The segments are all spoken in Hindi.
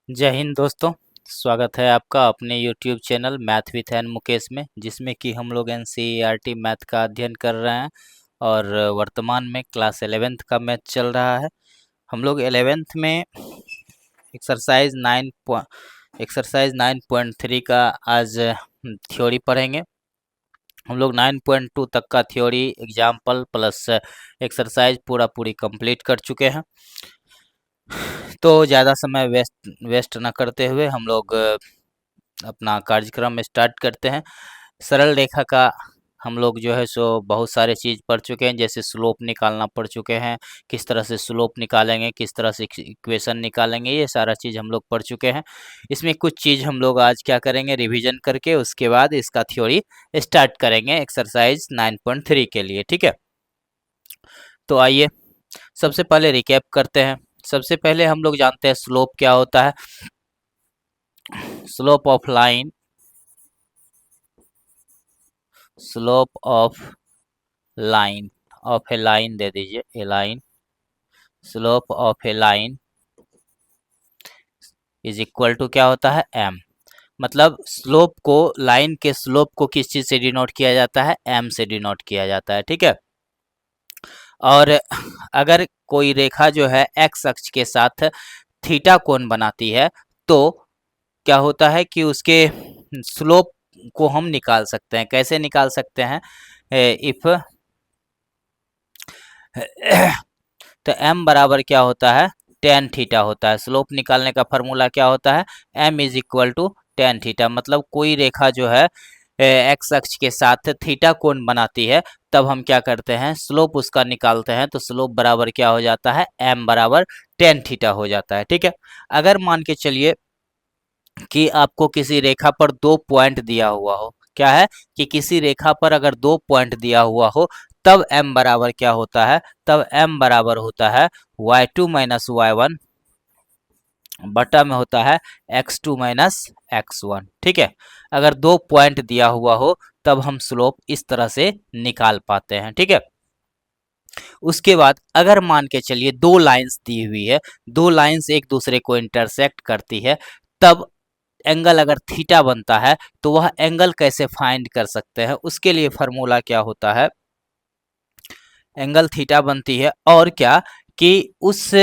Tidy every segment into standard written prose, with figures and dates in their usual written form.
जय हिंद दोस्तों। स्वागत है आपका अपने YouTube channel math with an Mukesh में, जिसमें कि हम लोग NCERT मैथ का अध्ययन कर रहे हैं और वर्तमान में क्लास 11th का मैथ चल रहा है। हम लोग 11th में एक्सरसाइज 9.3 का आज थ्योरी पढ़ेंगे। हम लोग 9.2 तक का थ्योरी एग्जाम्पल प्लस एक्सरसाइज पूरी कंप्लीट कर चुके हैं। तो ज़्यादा समय वेस्ट न करते हुए हम लोग अपना कार्यक्रम स्टार्ट करते हैं। सरल रेखा का हम लोग जो है सो बहुत सारे चीज़ पढ़ चुके हैं, जैसे स्लोप निकालना पढ़ चुके हैं, किस तरह से स्लोप निकालेंगे, किस तरह से इक्वेशन निकालेंगे, ये सारा चीज़ हम लोग पढ़ चुके हैं। इसमें कुछ चीज़ हम लोग आज क्या करेंगे, रिवीजन करके उसके बाद इसका थ्योरी स्टार्ट करेंगे एक्सरसाइज 9.3 के लिए। ठीक है, तो आइए सबसे पहले रिकैप करते हैं। सबसे पहले हम लोग जानते हैं स्लोप क्या होता है। Slope of line, slope of line of a line दे दीजिए, a line, slope of a line is equal to क्या होता है, एम। मतलब स्लोप को, लाइन के स्लोप को किस चीज से डिनोट किया जाता है, एम से डिनोट किया जाता है। ठीक है, और अगर कोई रेखा जो है एक्स अक्ष के साथ थीटा कोण बनाती है तो क्या होता है कि उसके स्लोप को हम निकाल सकते हैं। कैसे निकाल सकते हैं, इफ तो m बराबर क्या होता है, टेन थीटा होता है। स्लोप निकालने का फॉर्मूला क्या होता है, m is equal to tan theta. मतलब कोई रेखा जो है एक्स अक्ष के साथ थीटा कोण बनाती है, तब हम क्या करते हैं, स्लोप उसका निकालते हैं। तो स्लोप बराबर क्या हो जाता है, m बराबर टेन थीटा हो जाता है। ठीक है, अगर मान के चलिए कि आपको किसी रेखा पर 2 पॉइंट दिया हुआ हो, क्या है कि किसी रेखा पर अगर 2 पॉइंट दिया हुआ हो, तब m बराबर क्या होता है, तब m बराबर होता है y2 माइनस y1 बटा में होता है x2 माइनस x1। ठीक है, अगर 2 पॉइंट दिया हुआ हो तब हम स्लोप इस तरह से निकाल पाते हैं। ठीक है, उसके बाद अगर मान के चलिए 2 लाइंस दी हुई है, 2 लाइंस एक दूसरे को इंटरसेक्ट करती है, तब एंगल अगर थीटा बनता है तो वह एंगल कैसे फाइंड कर सकते हैं, उसके लिए फॉर्मूला क्या होता है, एंगल थीटा बनती है और क्या कि उस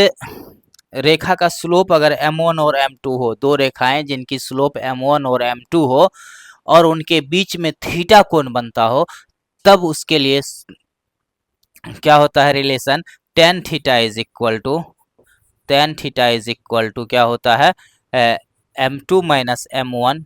रेखा का स्लोप अगर m1 और m2 हो, दो रेखाएं जिनकी स्लोप m1 और m2 हो और उनके बीच में थीटा कोण बनता हो, तब उसके लिए क्या होता है relation, tan theta is equal to, tan theta is equal to क्या होता है, m2 माइनस m1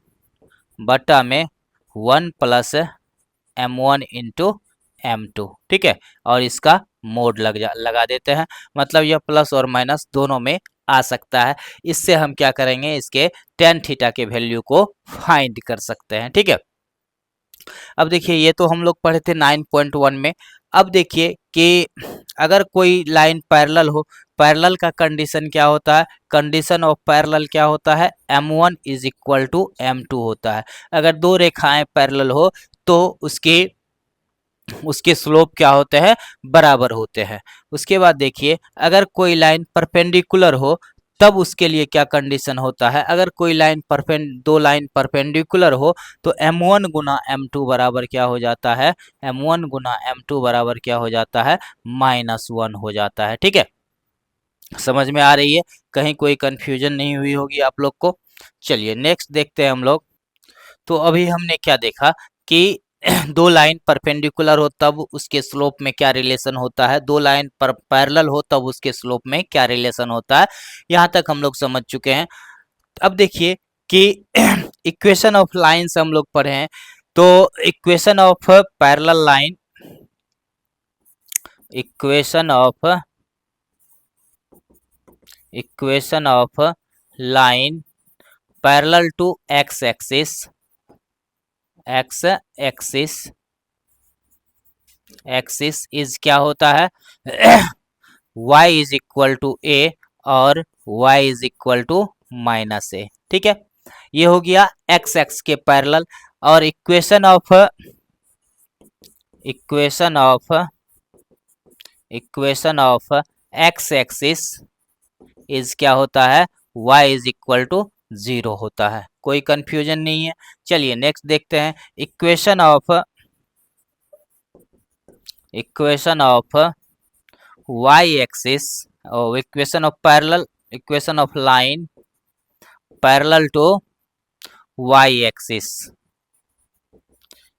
बटा में 1 प्लस m1 इंटू m2। ठीक है, और इसका मोड लगा देते हैं। मतलब यह प्लस और माइनस दोनों में आ सकता है। इससे हम क्या करेंगे, इसके टेन थीटा के वैल्यू को फाइंड कर सकते हैं। ठीक है, अब देखिए ये तो हम लोग पढ़े थे 9.1 में। अब देखिए कि अगर कोई लाइन पैरेलल हो, पैरेलल का कंडीशन क्या होता है, कंडीशन ऑफ पैरेलल क्या होता है, m1 is equal to m2 होता है। अगर दो रेखाएं पैरेलल हो तो उसके स्लोप क्या होते हैं, बराबर होते हैं। उसके बाद देखिए अगर कोई लाइन परपेंडिकुलर हो तब उसके लिए क्या कंडीशन होता है, अगर कोई लाइन दो लाइन परपेंडिकुलर हो तो m1 गुना m2 बराबर क्या हो जाता है, m1 गुना m2 बराबर क्या हो जाता है, -1 हो जाता है। ठीक है, समझ में आ रही है, कहीं कोई कंफ्यूजन नहीं हुई होगी आप लोग को। चलिए नेक्स्ट देखते हैं हम लोग। तो अभी हमने क्या देखा कि दो लाइन परपेंडिकुलर हो तब उसके स्लोप में क्या रिलेशन होता है, दो लाइन पर पैरेलल हो तब उसके स्लोप में क्या रिलेशन होता है, यहाँ तक हम लोग समझ चुके हैं। अब देखिए कि इक्वेशन ऑफ लाइंस हम लोग पढ़े हैं। तो equation of parallel line, equation of line parallel to x axis, x axis is क्या होता है, y is equal to a और y is equal to minus a. ठीक है, ये हो गया एक्स एक्स के पैरेलल। और equation of x axis is क्या होता है, y इज इक्वल टू 0 होता है। कोई कंफ्यूजन नहीं है। चलिए नेक्स्ट देखते हैं। इक्वेशन ऑफ y एक्सिस और equation of line parallel to y axis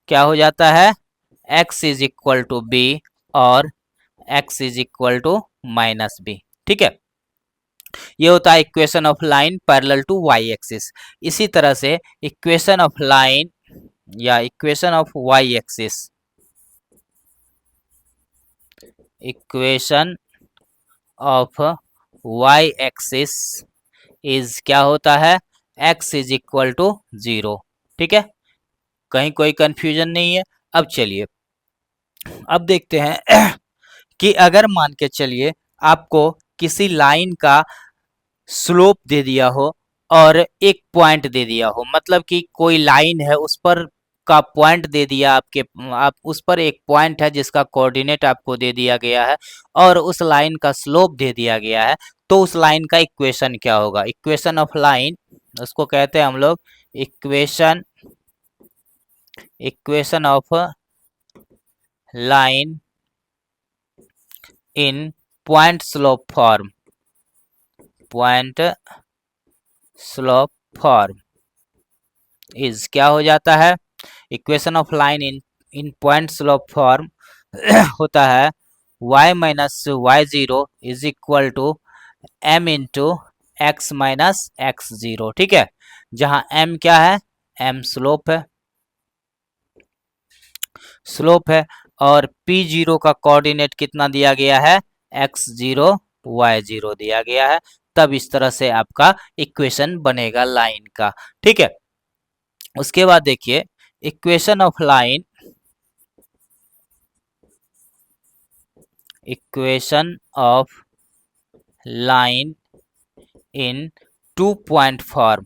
क्या हो जाता है, x is equal to b और x is equal to minus b. ठीक है, ये होता है equation of line parallel to y axis. इसी तरह से इक्वेशन ऑफ लाइन या equation of y axis, equation of y axis is क्या होता है, x इज इक्वल टू 0। ठीक है, कहीं कोई कंफ्यूजन नहीं है। अब चलिए अब देखते हैं कि अगर मान के चलिए आपको किसी लाइन का स्लोप दे दिया हो और एक पॉइंट दे दिया हो, मतलब कि कोई लाइन है उस पर का पॉइंट दे दिया आप उस पर एक पॉइंट है जिसका कोऑर्डिनेट आपको दे दिया गया है और उस लाइन का स्लोप दे दिया गया है, तो उस लाइन का इक्वेशन क्या होगा, इक्वेशन ऑफ लाइन उसको कहते हैं हम लोग equation of line in point slope form is क्या हो जाता है, equation of line in point slope form होता है y minus y zero is equal to m into x minus x zero. ठीक है, जहां m क्या है, m स्लोप है और p0 का कोऑर्डिनेट कितना दिया गया है, x0 y0 दिया गया है। तब इस तरह से आपका इक्वेशन बनेगा लाइन का। ठीक है, उसके बाद देखिए equation of line equation of line in 2 point form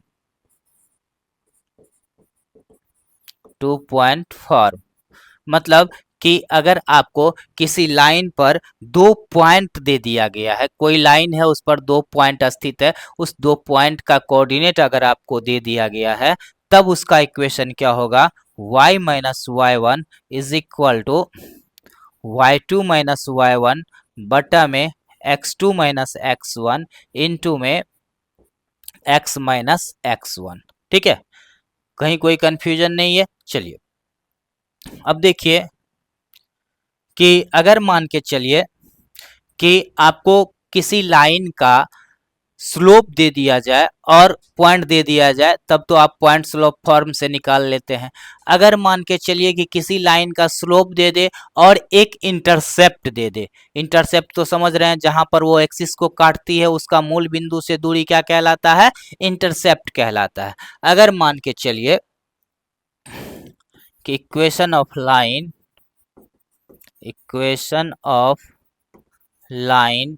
मतलब कि अगर आपको किसी लाइन पर 2 पॉइंट दे दिया गया है, कोई लाइन है उस पर 2 पॉइंट स्थित है, उस 2 पॉइंट का कोऑर्डिनेट अगर आपको दे दिया गया है, तब उसका इक्वेशन क्या होगा, y minus y one is equal to y2 minus y one बटा में x2 minus x one into में x माइनस एक्स वन। ठीक है, कहीं कोई कंफ्यूजन नहीं है। चलिए अब देखिए कि अगर मान के चलिए कि आपको किसी लाइन का स्लोप दे दिया जाए और पॉइंट दे दिया जाए, तब तो आप पॉइंट स्लोप फॉर्म से निकाल लेते हैं। अगर मान के चलिए कि किसी लाइन का स्लोप दे दे और एक इंटरसेप्ट दे दे, इंटरसेप्ट तो समझ रहे हैं, जहां पर वो एक्सिस को काटती है उसका मूल बिंदु से दूरी क्या कहलाता है, इंटरसेप्ट कहलाता है। अगर मान के चलिए कि equation of line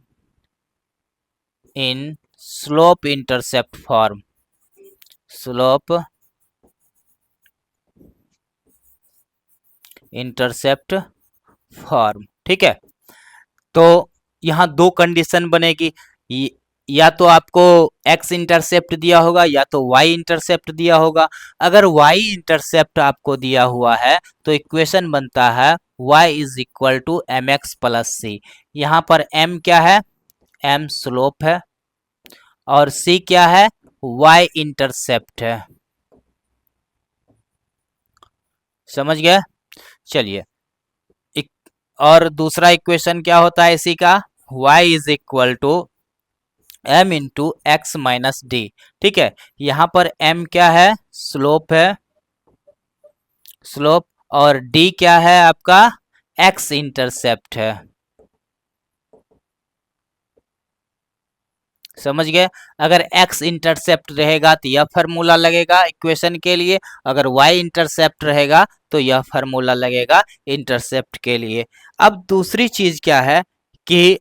in slope intercept form. ठीक है, तो यहाँ दो कंडीशन बनेगी, या तो आपको x इंटरसेप्ट दिया होगा या तो y इंटरसेप्ट दिया होगा। अगर y इंटरसेप्ट आपको दिया हुआ है तो इक्वेशन बनता है y is equal to m x plus c. यहाँ पर m क्या है, m स्लोप है और c क्या है, y इंटरसेप्ट है। समझ गया। चलिए और दूसरा इक्वेशन क्या होता है इसी का, y is equal to m into x minus d. ठीक है, यहाँ पर m क्या है, स्लोप और d क्या है आपका, x इंटरसेप्ट है। समझ गए। अगर x इंटरसेप्ट रहेगा तो यह फार्मूला लगेगा इक्वेशन के लिए, अगर y इंटरसेप्ट रहेगा तो यह फार्मूला लगेगा इंटरसेप्ट के लिए। अब दूसरी चीज क्या है कि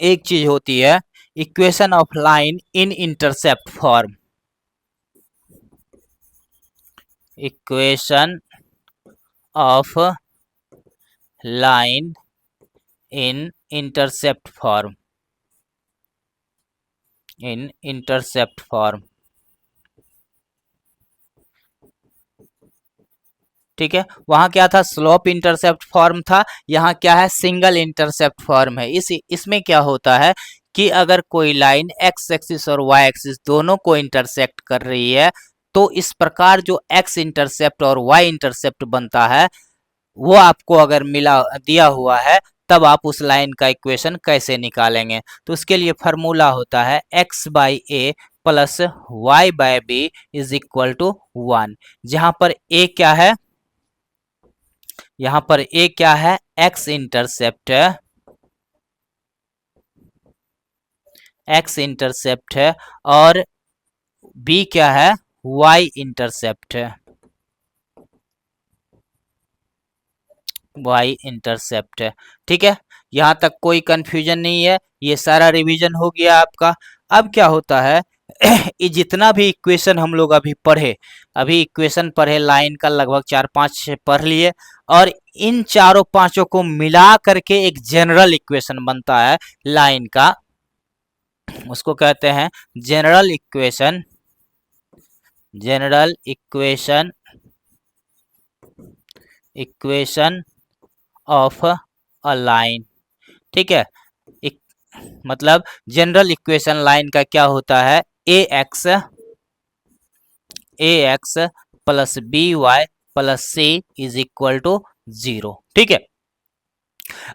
एक चीज होती है equation of line in intercept form, equation of line in intercept form in intercept form. ठीक है, वहां क्या था, स्लोप इंटरसेप्ट फॉर्म था, यहाँ क्या है, सिंगल इंटरसेप्ट फॉर्म है। इसमें क्या होता है कि अगर कोई लाइन एक्स एक्सिस और वाई एक्सिस दोनों को इंटरसेक्ट कर रही है, तो इस प्रकार जो एक्स इंटरसेप्ट और वाई इंटरसेप्ट बनता है, वो आपको अगर मिला दिया हुआ है, तब आप उस लाइन का इक्वेशन कैसे निकालेंगे। तो उसके लिए फॉर्मूला होता है x by a plus y by b is equal to 1। जहां पर a क्या है, यहां पर a क्या है, x इंटरसेप्ट है, x इंटरसेप्ट है, और b क्या है, y इंटरसेप्ट है, y इंटरसेप्ट है। ठीक है, यहां तक कोई कंफ्यूजन नहीं है, ये सारा रिवीजन हो गया आपका। अब क्या होता है ये जितना भी इक्वेशन हम लोग अभी पढ़े, अभी इक्वेशन पढ़े लाइन का लगभग 4-5 पढ़ लिए, और इन चारों पांचों को मिला करके एक जनरल इक्वेशन बनता है लाइन का, उसको कहते हैं general equation. General equation, equation of a line. ठीक है, एक, मतलब जनरल इक्वेशन लाइन का क्या होता है, a x plus b y plus c is equal to 0। ठीक है,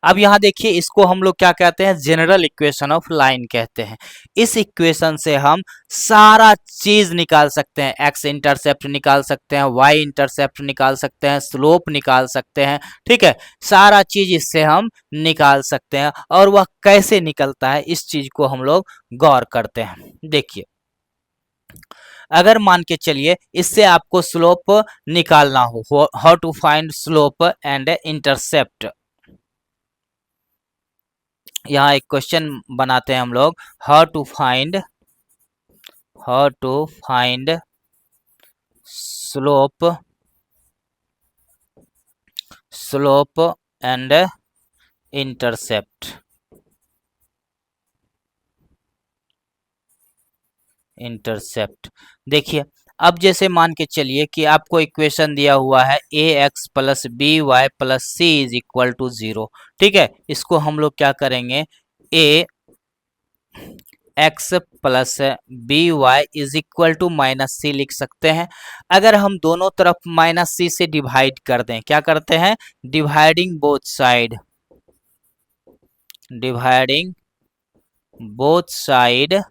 अब यहां देखिए, इसको हम लोग क्या कहते हैं, जनरल इक्वेशन ऑफ लाइन कहते हैं। इस इक्वेशन से हम सारा चीज निकाल सकते हैं, एक्स इंटरसेप्ट निकाल सकते हैं, वाई इंटरसेप्ट निकाल सकते हैं, स्लोप निकाल सकते हैं। ठीक है, सारा चीज इससे हम निकाल सकते हैं, और वह कैसे निकलता है इस चीज को हम लोग गौर करते हैं। देखिए, अगर मान के चलिए इससे आपको स्लोप निकालना हो, how to find slope and intercept, यहाँ एक क्वेश्चन बनाते हैं हम लोग, how to find slope and intercept. देखिए, अब जैसे मान के चलिए कि आपको इक्वेशन दिया हुआ है a x plus b y plus c is equal to 0। ठीक है, इसको हम लोग क्या करेंगे, a x plus b y is equal to minus c लिख सकते हैं। अगर हम दोनों तरफ माइनस सी से डिवाइड कर दें, क्या करते हैं, dividing both side, dividing both side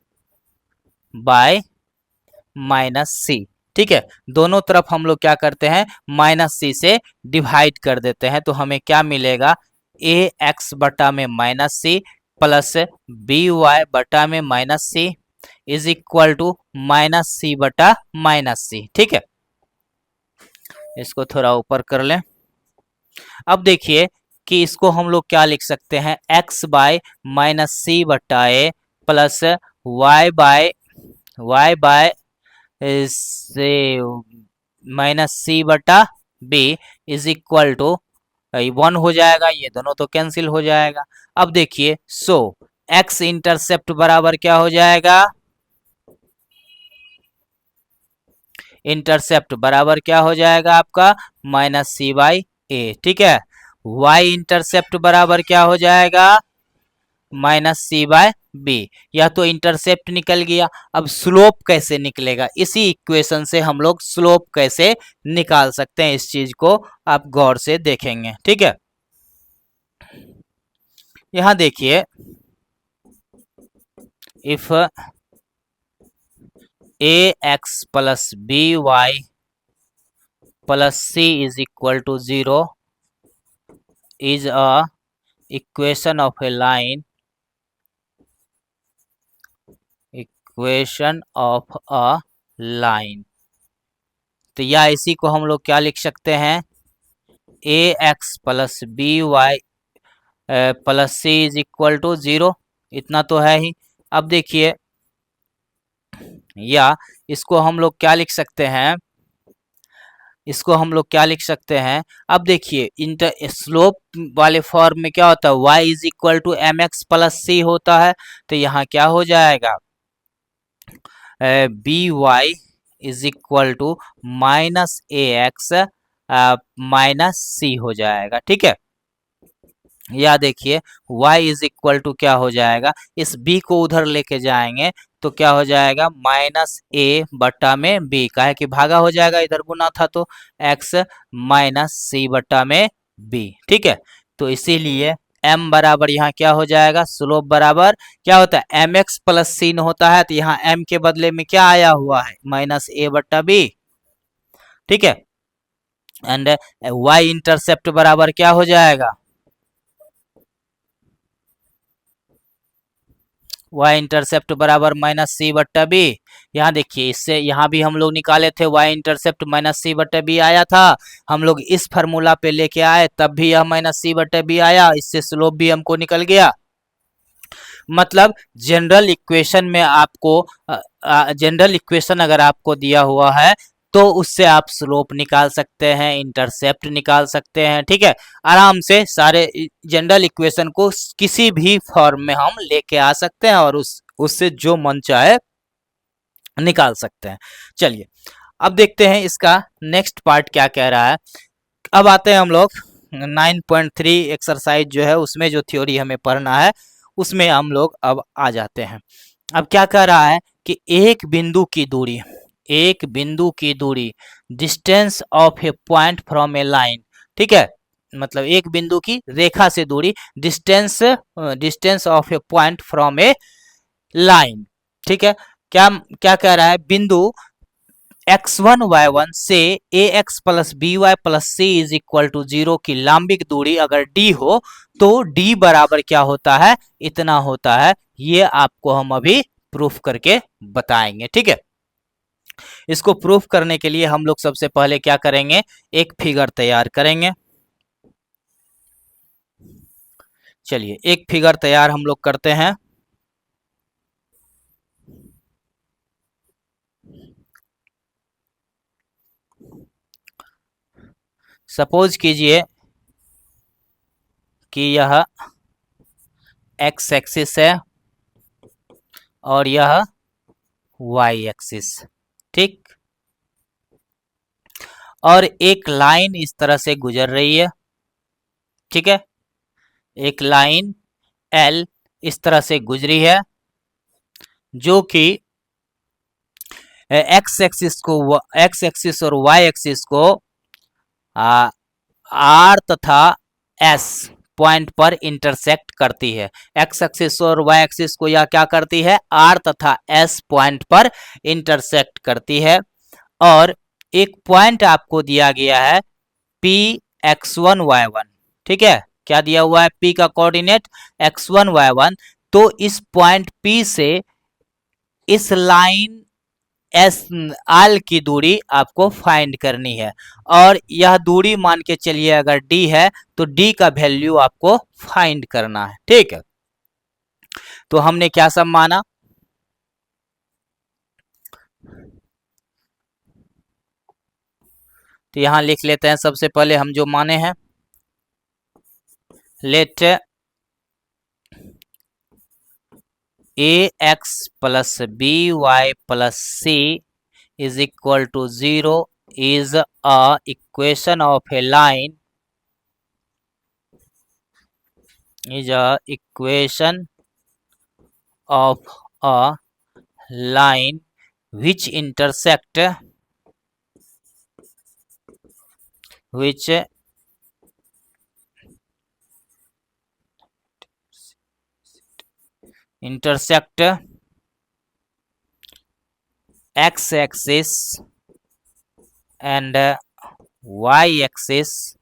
by minus c. ठीक है, दोनों तरफ हम लोग क्या करते हैं, माइनस सी से डिवाइड कर देते हैं, तो हमें क्या मिलेगा, ए एक्स बटा में minus c plus b y बटा में minus c is equal to minus c बटा माइनस सी। ठीक है, इसको थोड़ा ऊपर कर लें। अब देखिए कि इसको हम लोग क्या लिख सकते हैं, x बाय माइनस सी बटा ए प्लस वाई बाय से माइनस सी बटा बी इज इक्वल टू 1 हो जाएगा, ये दोनों तो कैंसिल हो जाएगा। अब देखिए, सो x इंटरसेप्ट बराबर क्या हो जाएगा, इंटरसेप्ट बराबर क्या हो जाएगा आपका, माइनस सी बाई ए। ठीक है, y इंटरसेप्ट बराबर क्या हो जाएगा, माइनस सी बाय बी। यह तो इंटरसेप्ट निकल गया। अब स्लोप कैसे निकलेगा, इसी इक्वेशन से हम लोग स्लोप कैसे निकाल सकते हैं, इस चीज को आप गौर से देखेंगे। ठीक है, यहां देखिए, if a x plus b y plus c is equal to 0 is a equation of a line, equation of a line। तो या इसी को हम लोग क्या लिख सकते हैं, a x plus b y plus c is equal to 0, इतना तो है ही। अब देखिए, या इसको हम लोग क्या लिख सकते हैं, इसको हम लोग क्या लिख सकते हैं, अब देखिए इंटर स्लोप वाले फॉर्म में क्या होता है, y is equal to m x plus c होता है, तो यहाँ क्या हो जाएगा, b y is equal to minus a x minus c हो जाएगा। ठीक है, या देखिए y इज इक्वल टू क्या हो जाएगा, इस b को उधर लेके जाएंगे तो क्या हो जाएगा, माइनस a बट्टा में b, का है कि भागा हो जाएगा, इधर गुना था तो x माइनस सी बट्टा में b। ठीक है, तो इसीलिए m बराबर यहाँ क्या हो जाएगा, स्लोप बराबर क्या होता है, एम एक्स प्लस सी होता है, तो यहाँ m के बदले में क्या आया हुआ है, माइनस a बट्टा b। ठीक है, एंड y इंटरसेप्ट बराबर क्या हो जाएगा, y इंटरसेप्ट बराबर माइनस सी बट्टा बी। यहाँ देखिए, इससे यहाँ भी हम लोग निकाले थे, y इंटरसेप्ट माइनस सी बट्टा बी आया था, हम लोग इस फार्मूला पे लेके आए तब भी यह माइनस सी बट्टा बी आया, इससे स्लोप भी हमको निकल गया। मतलब जनरल इक्वेशन में आपको जनरल इक्वेशन अगर आपको दिया हुआ है तो उससे आप स्लोप निकाल सकते हैं, इंटरसेप्ट निकाल सकते हैं। ठीक है, आराम से सारे जनरल इक्वेशन को किसी भी फॉर्म में हम लेके आ सकते हैं और उससे जो मन चाहे निकाल सकते हैं। चलिए अब देखते हैं इसका नेक्स्ट पार्ट क्या कह रहा है। अब आते हैं हम लोग 9.3 एक्सरसाइज जो है उसमें जो थ्योरी हमें पढ़ना है उसमें हम लोग अब आ जाते हैं। अब क्या कह रहा है कि एक बिंदु की दूरी distance of A point from A line. ठीक है, मतलब एक बिंदु की रेखा से दूरी, distance of A point from A line. ठीक है, क्या क्या कह रहा है, बिंदु x1 y1 से ax plus b y plus c is equal to 0 की लांबिक दूरी अगर d हो तो d बराबर क्या होता है, इतना होता है। ये आपको हम अभी प्रूफ करके बताएंगे। ठीक है, इसको प्रूफ करने के लिए हम लोग सबसे पहले क्या करेंगे, एक फिगर तैयार करेंगे। चलिए एक फिगर तैयार हम लोग करते हैं। सपोज कीजिए कि यह x एक्सिस है और यह y एक्सिस। ठीक, और एक लाइन इस तरह से गुजर रही है। ठीक है, एक लाइन L इस तरह से गुजरी है जो कि एक्स एक्सिस और वाई एक्सिस को आर तथा एस पॉइंट पर इंटरसेक्ट करती है। एक्स एक्सिस और वाई एक्सिस को यह क्या करती है, आर तथा एस पॉइंट पर इंटरसेक्ट करती है। और एक पॉइंट आपको दिया गया है पी x1 y1। ठीक है, क्या दिया हुआ है, P का कोऑर्डिनेट x1 y1। तो इस पॉइंट P से इस लाइन एस आल की दूरी आपको फाइंड करनी है, और यह दूरी मान के चलिए अगर d है तो d का वैल्यू आपको फाइंड करना है। ठीक है, तो हमने क्या सब माना, तो यहां लिख लेते हैं सबसे पहले हम जो माने हैं, let ax plus b y plus c is equal to 0 is a equation of a line, is a equation of a line which intersect x axis and y axis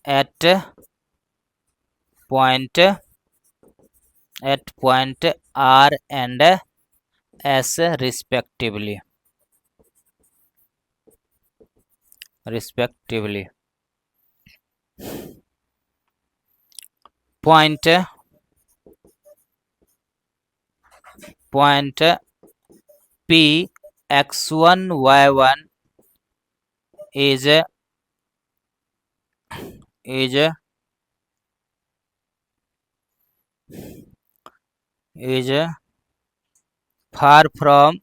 at point R and S respectively. Point P x1 y1 is is far from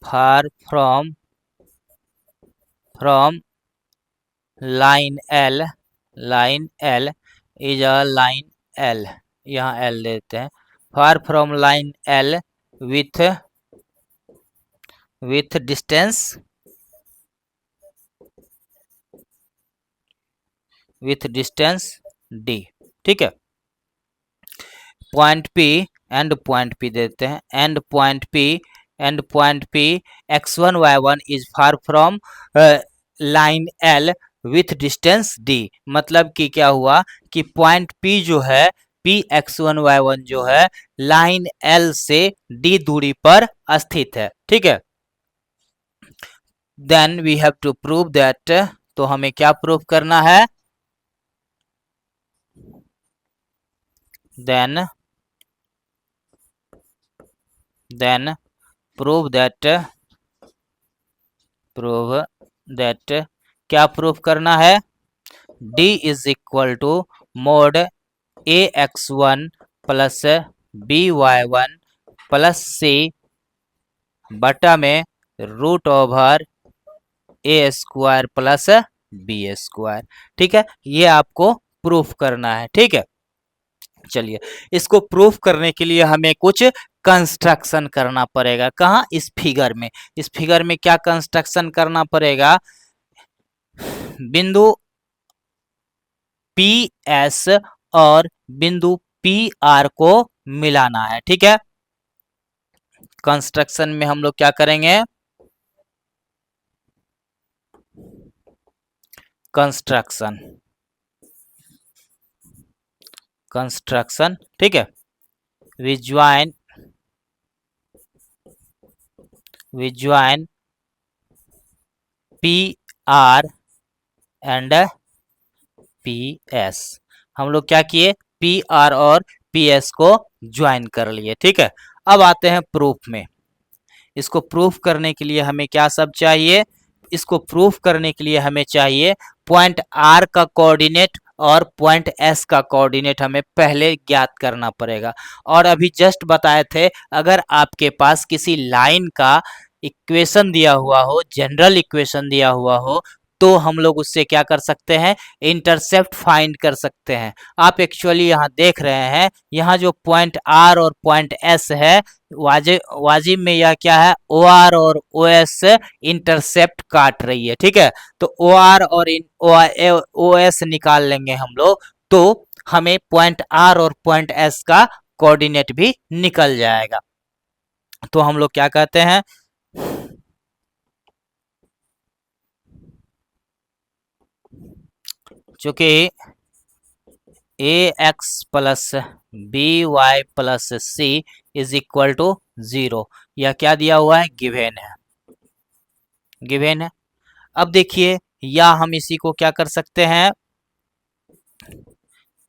far from line L is a line L, यहाँ एल देते हैं, far from line L with distance D, ठीक है। Point P and point P देते हैं, and point P x1 y1 is far from line L with distance D, मतलब कि क्या हुआ कि पॉइंट पी जो है पी x1 y1 जो है लाइन एल से डी दूरी पर स्थित है, ठीक है। Then we have to prove that, तो हमें क्या प्रूव करना है, देन प्रूव दैट क्या प्रूव करना है, d is equal to mod ax1 plus by1 plus c बटा में root over a square plus b square, ठीक है। ये आपको प्रूफ करना है, ठीक है। चलिए, इसको प्रूफ करने के लिए हमें कुछ कंस्ट्रक्शन करना पड़ेगा। कहाँ? इस फिगर में। इस फिगर में क्या कंस्ट्रक्शन करना पड़ेगा, बिंदु पी एस और बिंदु पी आर को मिलाना है, ठीक है। कंस्ट्रक्शन में हम लोग क्या करेंगे, कंस्ट्रक्शन, ठीक है। we join P R and P S, हम लोग क्या किए, पी आर और पी एस को ज्वाइन कर लिए, ठीक है। अब आते हैं प्रूफ में। इसको प्रूफ करने के लिए हमें क्या सब चाहिए, इसको प्रूफ करने के लिए हमें चाहिए पॉइंट आर का कोऑर्डिनेट और पॉइंट एस का कोऑर्डिनेट हमें पहले ज्ञात करना पड़ेगा। और अभी जस्ट बताए थे, अगर आपके पास किसी लाइन का इक्वेशन दिया हुआ हो, जनरल इक्वेशन दिया हुआ हो, तो हम लोग उससे क्या कर सकते हैं, इंटरसेप्ट फाइंड कर सकते हैं। आप एक्चुअली यहाँ देख रहे हैं, यहाँ जो पॉइंट आर और पॉइंट एस है, वाजिब में यह क्या है, ओ आर और ओ एस इंटरसेप्ट काट रही है, ठीक है। तो ओ आर और ओ एस निकाल लेंगे हम लोग, तो हमें पॉइंट आर और पॉइंट एस का कोऑर्डिनेट भी निकल जाएगा। तो हम लोग क्या कहते हैं, चूंकि a x plus b y plus c is equal to 0, यह क्या दिया हुआ है, गिवेन है। अब देखिए, या हम इसी को क्या कर सकते हैं,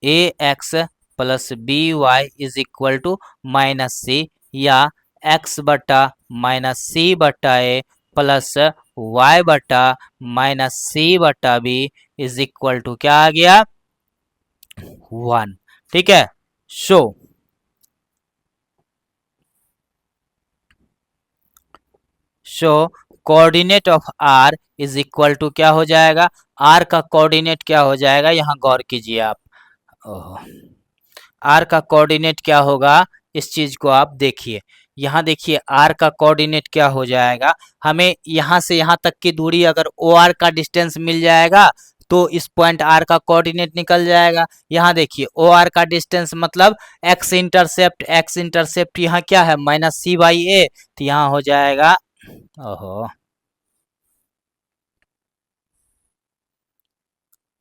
a x plus b y is equal to minus c, या एक्स बटा माइनस सी बटा ए प्लस वाई बटा माइनस सी बटा बी इज इक्वल टू क्या आ गया, 1, ठीक है। So coordinate of R is equal to क्या हो जाएगा, आर का कोऑर्डिनेट क्या हो जाएगा, यहाँ गौर कीजिए आप, आर का कोऑर्डिनेट क्या होगा, इस चीज को आप देखिए, यहाँ देखिए आर का कोऑर्डिनेट क्या हो जाएगा, हमें यहाँ से यहाँ तक की दूरी अगर ओ आर का डिस्टेंस मिल जाएगा तो इस पॉइंट आर का कोऑर्डिनेट निकल जाएगा। यहाँ देखिए ओ आर का डिस्टेंस मतलब एक्स इंटरसेप्ट यहाँ क्या है, माइनस सी बाई ए, तो यहाँ हो जाएगा, ओहो,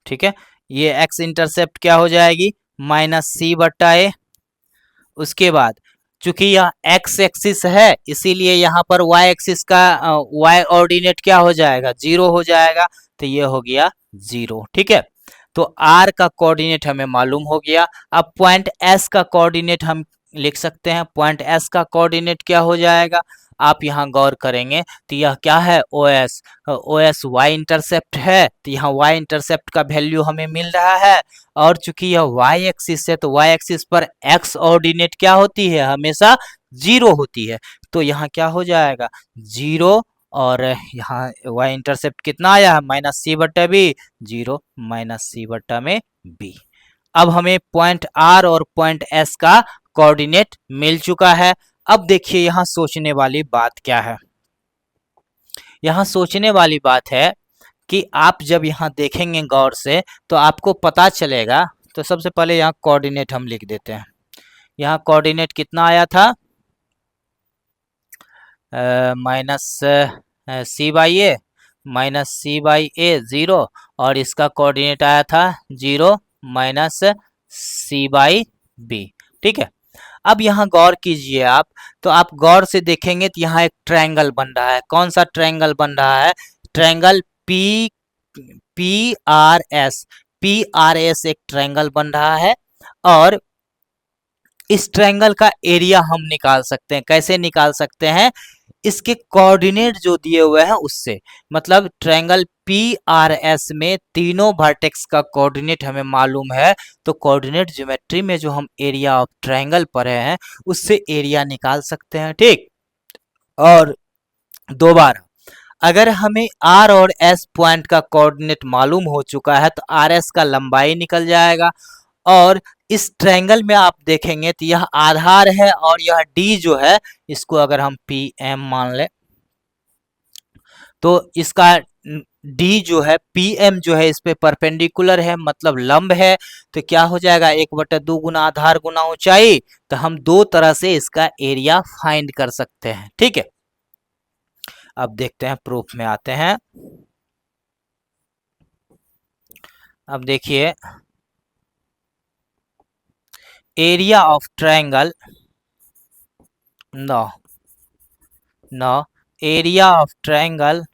ठीक है। ये एक्स इंटरसेप्ट क्या हो जाएगी, माइनस सी बट्टा ए। उसके बाद चूंकि यह एक्स एक्सिस है, इसीलिए यहाँ पर वाई एक्सिस का वाई ऑर्डिनेट क्या हो जाएगा, 0 हो जाएगा, तो ये हो गया 0, ठीक है। तो आर का कोऑर्डिनेट हमें मालूम हो गया। अब पॉइंट एस का कोऑर्डिनेट हम लिख सकते हैं, पॉइंट एस का कोऑर्डिनेट क्या हो जाएगा, आप यहाँ गौर करेंगे तो यह क्या है, OS, OS y इंटरसेप्ट है, तो यहाँ y इंटरसेप्ट का वैल्यू हमें मिल रहा है। और चूंकि यह y एक्सिस है तो y एक्सिस पर x ऑर्डिनेट क्या होती है, हमेशा 0 होती है। तो यहाँ क्या हो जाएगा, 0, और यहाँ y इंटरसेप्ट कितना आया है, -c/b, 0 -c/में b। अब हमें पॉइंट R और पॉइंट S का कोऑर्डिनेट मिल चुका है। अब देखिए यहाँ सोचने वाली बात क्या है, यहाँ सोचने वाली बात है कि आप जब यहाँ देखेंगे गौर से तो आपको पता चलेगा। तो सबसे पहले यहाँ कोऑर्डिनेट हम लिख देते हैं। यहाँ कोऑर्डिनेट कितना आया था, -c/a, -c/a 0, और इसका कोऑर्डिनेट आया था 0 -c/b। ठीक है, अब यहाँ गौर कीजिए आप, तो आप गौर से देखेंगे तो यहाँ एक ट्रायंगल बन रहा है। कौन सा ट्रायंगल बन रहा है, ट्रायंगल PRS एक ट्रायंगल बन रहा है। और इस ट्रायंगल का एरिया हम निकाल सकते हैं। कैसे निकाल सकते हैं, इसके कोऑर्डिनेट जो दिए हुए हैं उससे। मतलब ट्रायंगल PRS में तीनों वर्टेक्स का कोऑर्डिनेट हमें मालूम है, तो कोऑर्डिनेट ज्योमेट्री में जो हम एरिया ऑफ ट्रायंगल पढ़े हैं उससे एरिया निकाल सकते हैं। ठीक, और दोबारा अगर हमें R और S पॉइंट का कोऑर्डिनेट मालूम हो चुका है तो RS का लंबाई निकल जाएगा। और इस ट्रायंगल में आप देखेंगे तो यह आधार है और यह D जो है इसको अगर हम PM मान ले तो इसका D जो है, PM जो है इस पे परपेंडिकुलर है, मतलब लंब है। तो क्या हो जाएगा, 1/2 गुना आधार गुना ऊंचाई। तो हम दो तरह से इसका एरिया फाइंड कर सकते हैं। ठीक है, अब देखते हैं, प्रूफ में आते हैं। अब देखिए, area of triangle, no area of triangle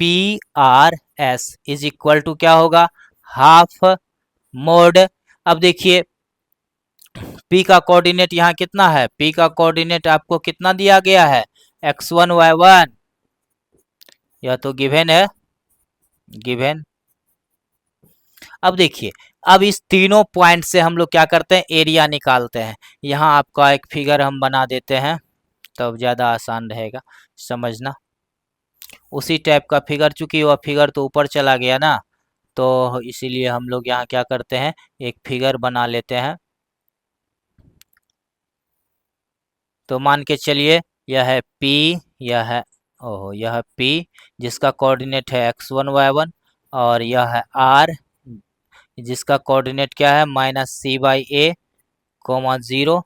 PRS is equal to क्या होगा, हाफ मोड। अब देखिए P का कोऑर्डिनेट यहाँ कितना है, P का कोऑर्डिनेट आपको कितना दिया गया है, x1 y1, यह तो गिवन है, गिवन। अब देखिए, अब इस तीनों पॉइंट से हम लोग क्या करते हैं, एरिया निकालते हैं। यहाँ आपका एक फिगर हम बना देते हैं तब ज़्यादा आसान रहेगा समझना। उसी टाइप का फिगर, चूंकि वह फिगर तो ऊपर चला गया ना, तो इसीलिए हम लोग यहाँ क्या करते हैं, एक फिगर बना लेते हैं। तो मान के चलिए यह है P, यह है यह P जिसका कोऑर्डिनेट है x1 y1, और यह है R जिसका कोऑर्डिनेट क्या है, -c/a, 0,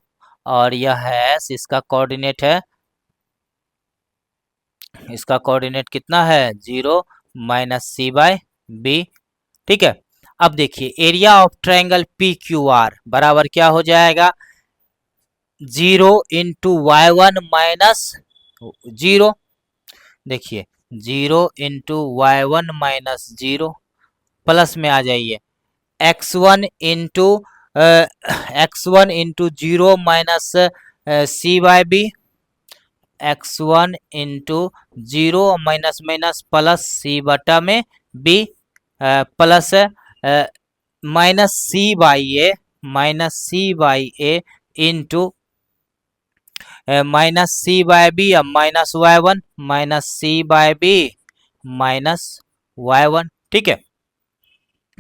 और यह है S, इसका कोऑर्डिनेट है, इसका कोऑर्डिनेट कितना है, 0 -c/b। ठीक है, अब देखिए एरिया ऑफ ट्रायंगल PQR बराबर क्या हो जाएगा, 0 इंटू y1 माइनस 0। देखिए 0 इंटू y1 माइनस 0, प्लस में आ जाइए x1 into 0 minus c/b, x1 into 0 minus minus plus c/में b, plus -c/a into -c/b, अब -y1 -c/b -y1। ठीक है,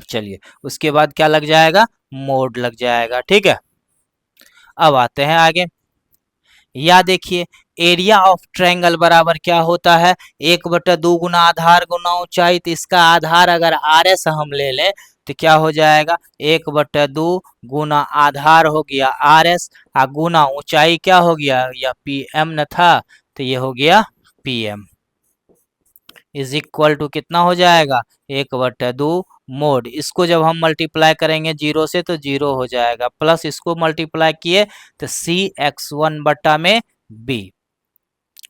चलिए उसके बाद क्या लग जाएगा, मोड लग जाएगा। ठीक है, अब आते हैं आगे। या देखिए एरिया ऑफ ट्रायंगल बराबर क्या होता है, 1/2 गुना आधार गुना ऊंचाई। तो इसका आधार अगर RS हम ले लें तो क्या हो जाएगा, 1/2 गुना आधार हो गया RS, गुना ऊंचाई क्या हो गया, या PM न था, तो ये हो गया PM इज इक्वल टू कितना हो जाएगा, 1/2 मोड। इसको जब हम मल्टीप्लाई करेंगे 0 से तो 0 हो जाएगा, प्लस इसको मल्टीप्लाई किए तो CX1/में B,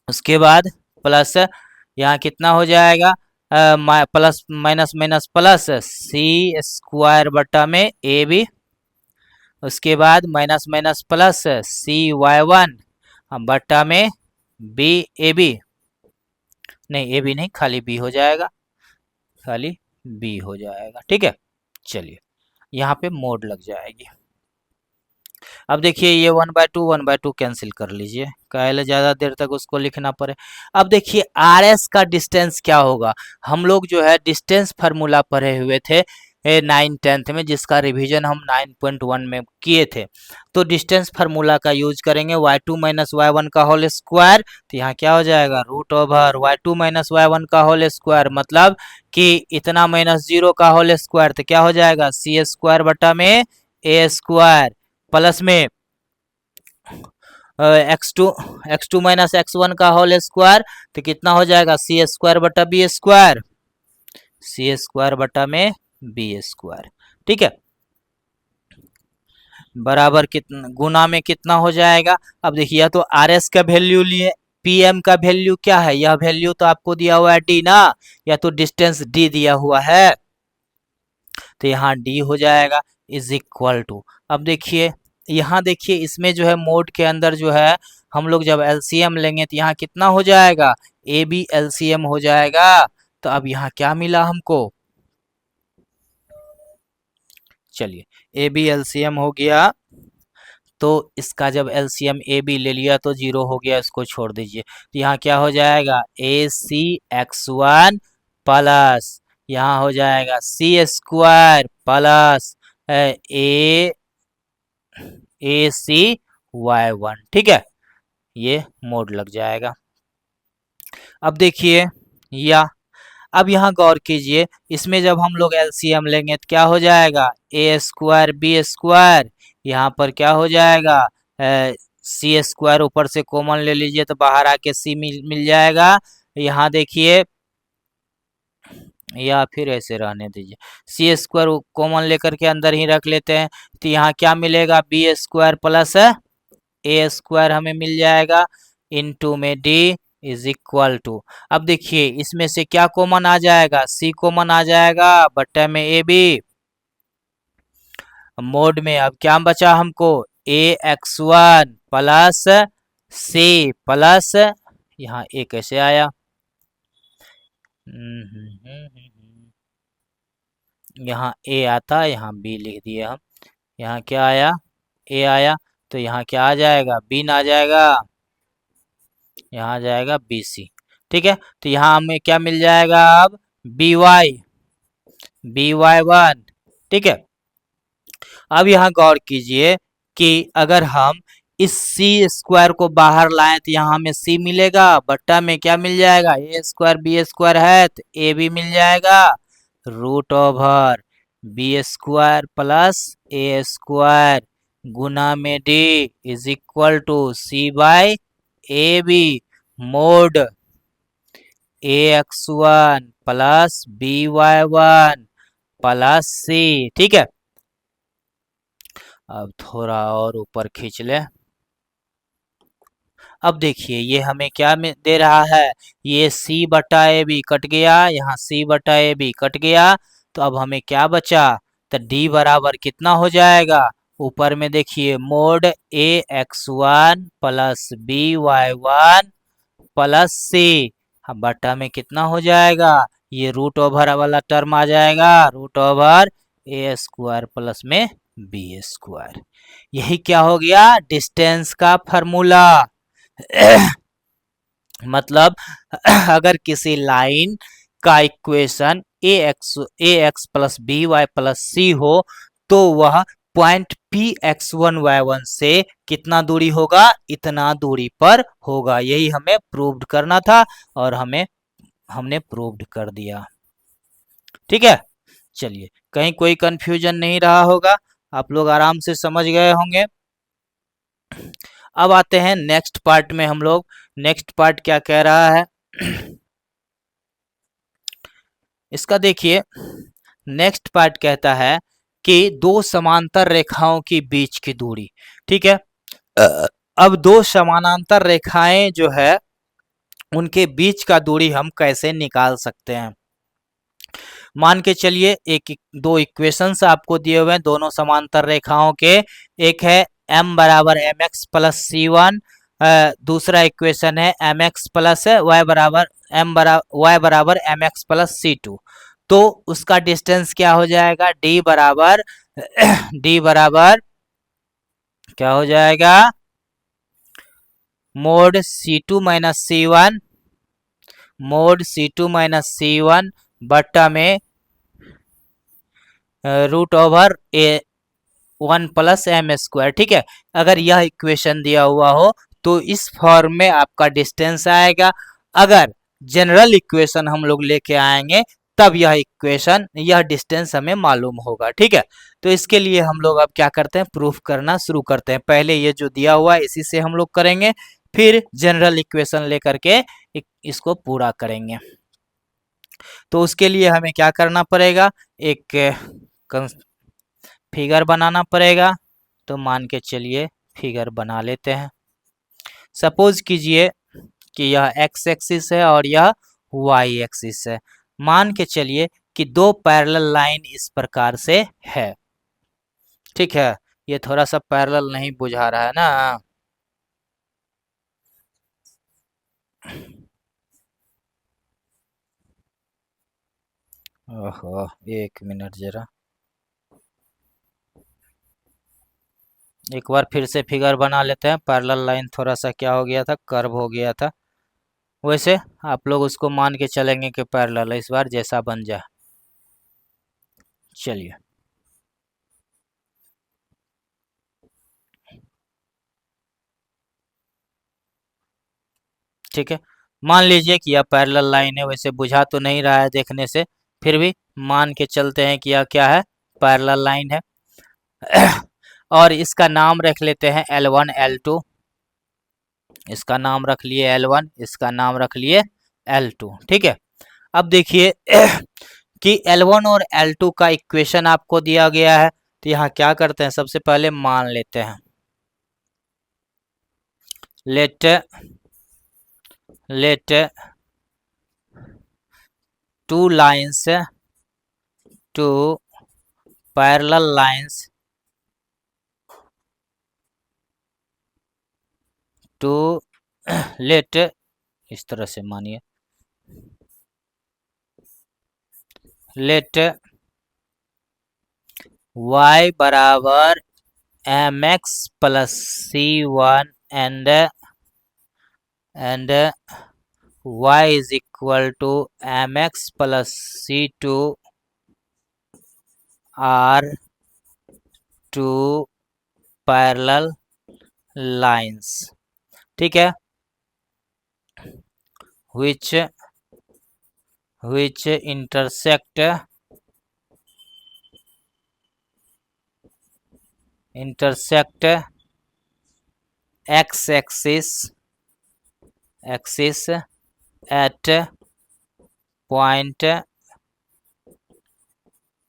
उसके बाद प्लस यहाँ कितना हो जाएगा, plus minus minus plus C² में AB, उसके बाद माइनस माइनस प्लस CY1, बट्टा में बी ए बी, नहीं ए बी नहीं, खाली बी हो जाएगा, खाली बी हो जाएगा। ठीक है, चलिए यहाँ पे मोड लग जाएगी। अब देखिए ये 1/2 कैंसिल कर लीजिए, काहे ज़्यादा देर तक उसको लिखना पड़े। अब देखिए आर एस का डिस्टेंस क्या होगा, हम लोग जो है डिस्टेंस फार्मूला पढ़े हुए थे 9th-10th में, जिसका रिवीजन हम 9.1 में किए थे। तो डिस्टेंस फार्मूला का यूज करेंगे, y2 माइनस y1 का होल स्क्वायर, तो यहाँ क्या हो जाएगा root over y2 minus y1 का होल स्क्वायर, मतलब कि इतना माइनस 0 का होल स्क्वायर, तो क्या हो जाएगा सी स्क्वायर बटा में ए स्क्वायर प्लस में x2 माइनस x1 का होल स्क्वायर, तो कितना हो जाएगा सी स्क्वायर बटा बी स्क्वायर, सी स्क्वायर बटा में बी स्क्वायर। ठीक है, बराबर कितना गुना में कितना हो जाएगा। अब देखिए या तो आर एस का वैल्यू लिए, पी एम का वैल्यू क्या है, यह वैल्यू तो आपको दिया हुआ है डी ना, या तो डिस्टेंस डी दिया हुआ है, तो यहाँ डी हो जाएगा इज इक्वल टू। अब देखिए यहाँ देखिए इसमें जो है मोड के अंदर जो है हम लोग जब एलसीएम लेंगे तो यहाँ कितना हो जाएगा ए बी एलसीएम हो जाएगा। तो अब यहाँ क्या मिला हमको, चलिए ए बी एलसीएम हो गया, तो इसका जब एलसीएम ए बी ले लिया तो 0 हो गया, इसको छोड़ दीजिए, तो यहाँ क्या हो जाएगा ए सी x1 प्लस यहाँ हो जाएगा सी स्क्वायर प्लस ए सी y1। ठीक है, ये मोड लग जाएगा। अब देखिए या अब यहाँ गौर कीजिए, इसमें जब हम लोग एलसीएम लेंगे तो क्या हो जाएगा ए स्क्वायर बी स्क्वायर, यहाँ पर क्या हो जाएगा सी स्क्वायर ऊपर से कॉमन ले लीजिए तो बाहर आके सी मिल जाएगा। यहाँ देखिए या फिर ऐसे रहने दीजिए, सी स्क्वायर कॉमन लेकर के अंदर ही रख लेते हैं, तो यहाँ क्या मिलेगा B square plus a square हमें मिल जाएगा, इनटू में डी इज इक्वल टू। अब देखिए इसमें से क्या कॉमन आ जाएगा सी कॉमन आ जाएगा बट्टे में ए बी मोड में। अब क्या बचा हमको ए x1 प्लस सी प्लस यहाँ ए कैसे आया, यहाँ ए आता यहाँ बी लिख दिए हम, यहाँ क्या आया ए आया, तो यहाँ क्या आ जाएगा बी ना आ जाएगा, यहाँ आ जाएगा बी सी। ठीक है, तो यहाँ हमें क्या मिल जाएगा अब बी वाई 1। ठीक है, अब यहाँ गौर कीजिए कि अगर हम इस सी स्क्वायर को बाहर लाएं तो यहाँ हमें सी मिलेगा, बट्टा में क्या मिल जाएगा ए स्क्वायर बी स्क्वायर है तो ए भी मिल जाएगा, root over b square plus a square गुना में d is equal to c by a b mod a x1 plus b y 1 plus c. ठीक है, अब थोड़ा और ऊपर खींच ले। अब देखिए ये हमें क्या दे रहा है, ये सी बटा ए बी कट गया, यहाँ सी बटा ए बी कट गया, तो अब हमें क्या बचा, तो डी बराबर कितना हो जाएगा, ऊपर में देखिए mod a x1 plus b y 1 plus c, बटा में कितना हो जाएगा, ये रूट ओवर वाला टर्म आ जाएगा, root over a square plus में बी स्क्वायर। यही क्या हो गया डिस्टेंस का फॉर्मूला। मतलब अगर किसी लाइन का equation a x plus b y plus c हो तो वह पॉइंट पी x1 y1 से कितना दूरी होगा, इतना दूरी पर होगा। यही हमें प्रूव्ड करना था और हमने प्रूव्ड कर दिया। ठीक है, चलिए कहीं कोई कंफ्यूजन नहीं रहा होगा, आप लोग आराम से समझ गए होंगे। अब आते हैं नेक्स्ट पार्ट में, हम लोग नेक्स्ट पार्ट क्या कह रहा है इसका देखिए। नेक्स्ट पार्ट कहता है कि दो समांतर रेखाओं की बीच की दूरी। ठीक है, अब दो समानांतर रेखाएं जो है उनके बीच का दूरी हम कैसे निकाल सकते हैं। मान के चलिए दो इक्वेशंस आपको दिए हुए हैं दोनों समांतर रेखाओं के, एक है m बराबर mx प्लस सी 1 दूसरा इक्वेशन है एम एक्स प्लस वाई बराबर वाई बराबर m x plus c two. तो उसका डिस्टेंस क्या हो जाएगा, डी बराबर डी बराबर क्या हो जाएगा, mod c two minus c one, mod c two minus c one बट्टा में root over a one plus m square. ठीक है, अगर यह इक्वेशन दिया हुआ हो तो इस फॉर्म में आपका डिस्टेंस आएगा। अगर जनरल इक्वेशन हम लोग लेके आएंगे तब यह इक्वेशन, यह डिस्टेंस हमें मालूम होगा। ठीक है, तो इसके लिए हम लोग अब क्या करते हैं, प्रूफ करना शुरू करते हैं। पहले ये जो दिया हुआ है इसी से हम लोग करेंगे, फिर जनरल इक्वेशन लेकर के इसको पूरा करेंगे। तो उसके लिए हमें क्या करना पड़ेगा, एक फिगर बनाना पड़ेगा। तो मान के चलिए फिगर बना लेते हैं। सपोज कीजिए कि यह एक्स एक्सिस है और यह वाई एक्सिस है। मान के चलिए कि दो पैरेलल लाइन इस प्रकार से है। ठीक है, ये थोड़ा सा पैरेलल नहीं बुझा रहा है ना। ओहो, एक मिनट जरा, एक बार फिर से फिगर बना लेते हैं। पैरेलल लाइन थोड़ा सा क्या हो गया था, कर्व हो गया था। वैसे आप लोग उसको मान के चलेंगे कि पैरेलल है, इस बार जैसा बन जाए। चलिए, ठीक है, मान लीजिए कि यह पैरेलल लाइन है। वैसे बुझा तो नहीं रहा है देखने से, फिर भी मान के चलते हैं कि यह क्या है, पैरेलल लाइन है। और इसका नाम रख लेते हैं L1 L2। इसका नाम रख लिए L1, इसका नाम रख लिए L2। ठीक है, अब देखिए कि L1 और L2 का इक्वेशन आपको दिया गया है। तो यहाँ क्या करते हैं, सबसे पहले मान लेते हैं, late two lines, two parallel lines to let, इस तरह से मानिए, लेट y बराबर m x plus c one and y is equal to m x plus c two are two parallel lines. ठीक है, which intersect x axis at point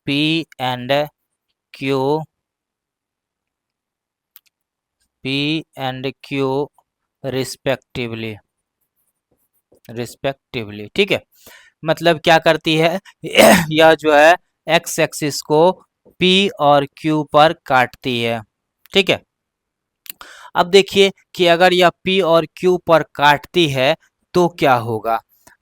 P and Q respectively. ठीक है, मतलब क्या करती है यह जो है x एक्सिस को P और Q पर काटती है। ठीक है, अब देखिए कि अगर यह P और Q पर काटती है तो क्या होगा।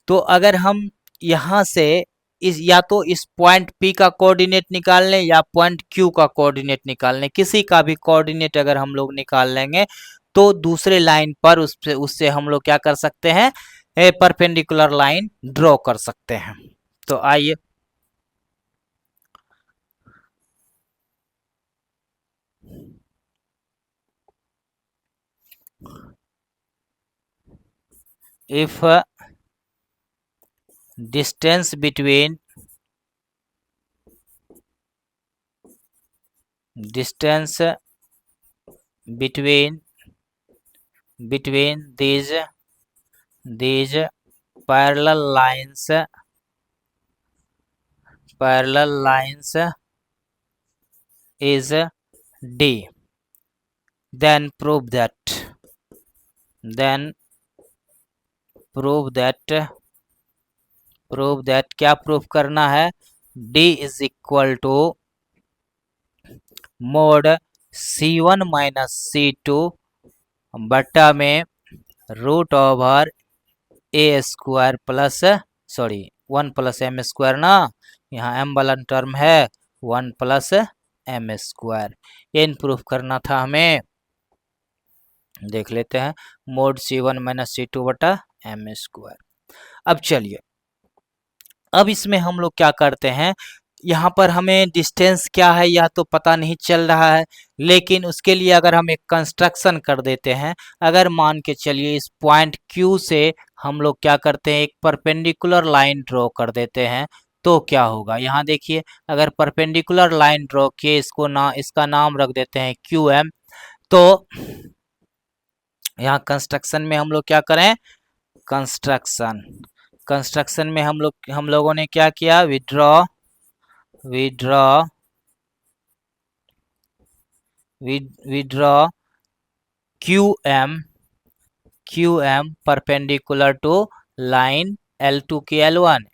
तो अगर हम यहाँ से इस, या तो इस पॉइंट P का कोऑर्डिनेट निकाल लें या पॉइंट Q का कोऑर्डिनेट निकाल लें, किसी का भी कोऑर्डिनेट अगर हम लोग निकाल लेंगे तो दूसरे लाइन पर उससे हम लोग क्या कर सकते हैं, परपेंडिकुलर लाइन ड्रॉ कर सकते हैं। तो आइए, if distance between these parallel lines is D, then prove that क्या प्रूफ करना है, D is equal to mod C1 minus C2 बट्टा में root over a square plus, sorry 1 plus m square ना, यहाँ एम वाला टर्म है 1 प्लस एम स्क्वायर, ये प्रूफ करना था हमें। देख लेते हैं, मोड C1 माइनस C2 बटा एम स्क्वायर। अब चलिए, अब इसमें हम लोग क्या करते हैं, यहाँ पर हमें डिस्टेंस क्या है यह तो पता नहीं चल रहा है, लेकिन उसके लिए अगर हम एक कंस्ट्रक्शन कर देते हैं, अगर मान के चलिए इस पॉइंट Q से हम लोग क्या करते हैं, एक परपेंडिकुलर लाइन ड्रॉ कर देते हैं, तो क्या होगा, यहाँ देखिए, अगर परपेंडिकुलर लाइन ड्रॉ किए, इसका नाम रख देते हैं QM, तो यहाँ कंस्ट्रक्शन में हम लोग क्या करें, कंस्ट्रक्शन कंस्ट्रक्शन में हम लोगों ने क्या किया, we draw QM perpendicular to line L2 की L1,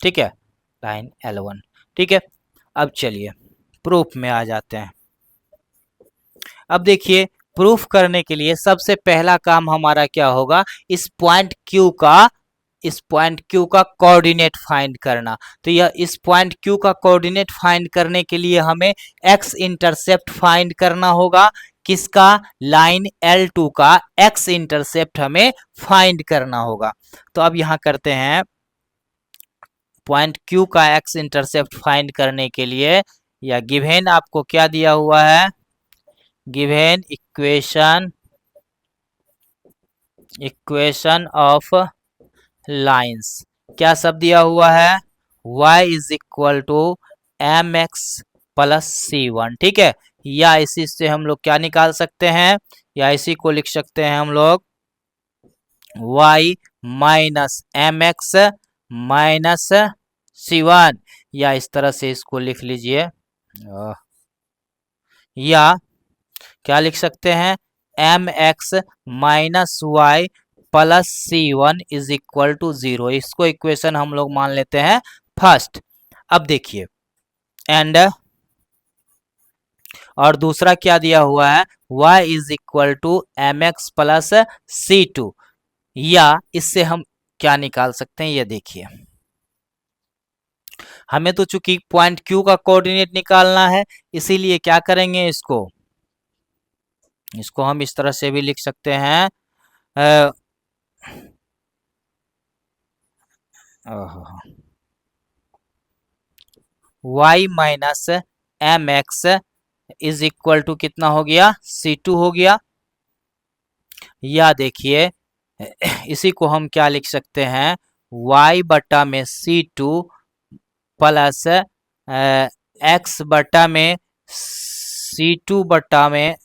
ठीक है, लाइन L1, ठीक है। अब चलिए प्रूफ में आ जाते हैं। अब देखिए, प्रूफ करने के लिए सबसे पहला काम हमारा क्या होगा, इस पॉइंट Q का कोऑर्डिनेट फाइंड करना। तो यह इस पॉइंट Q का कोऑर्डिनेट फाइंड करने के लिए हमें x इंटरसेप्ट फाइंड करना होगा। किसका, लाइन L2 का x इंटरसेप्ट हमें फाइंड करना होगा। तो अब यहाँ करते हैं, पॉइंट Q का x इंटरसेप्ट फाइंड करने के लिए, या गिवन आपको क्या दिया हुआ है, गिवन इक्वेशन ऑफ लाइंस, क्या सब दिया हुआ है, y is equal to m x plus C1, ठीक है। या इसी से हम लोग क्या निकाल सकते हैं, या इसी को लिख सकते हैं हम लोग y minus m x minus C1, या इस तरह से इसको लिख लीजिए, या क्या लिख सकते हैं, m x minus y plus C1 is equal to 0। इसको इक्वेशन हम लोग मान लेते हैं फर्स्ट। अब देखिए, एंड और दूसरा क्या दिया हुआ है, y is equal to m x plus C2, या इससे हम क्या निकाल सकते हैं, ये देखिए, हमें तो चूंकि पॉइंट Q का कोऑर्डिनेट निकालना है, इसीलिए क्या करेंगे, इसको हम इस तरह से भी लिख सकते हैं, y minus m x is equal to कितना हो गया, C2 हो गया। या देखिए, इसी को हम क्या लिख सकते हैं, y बटा में C2 प्लस x बटा में C2 बटा में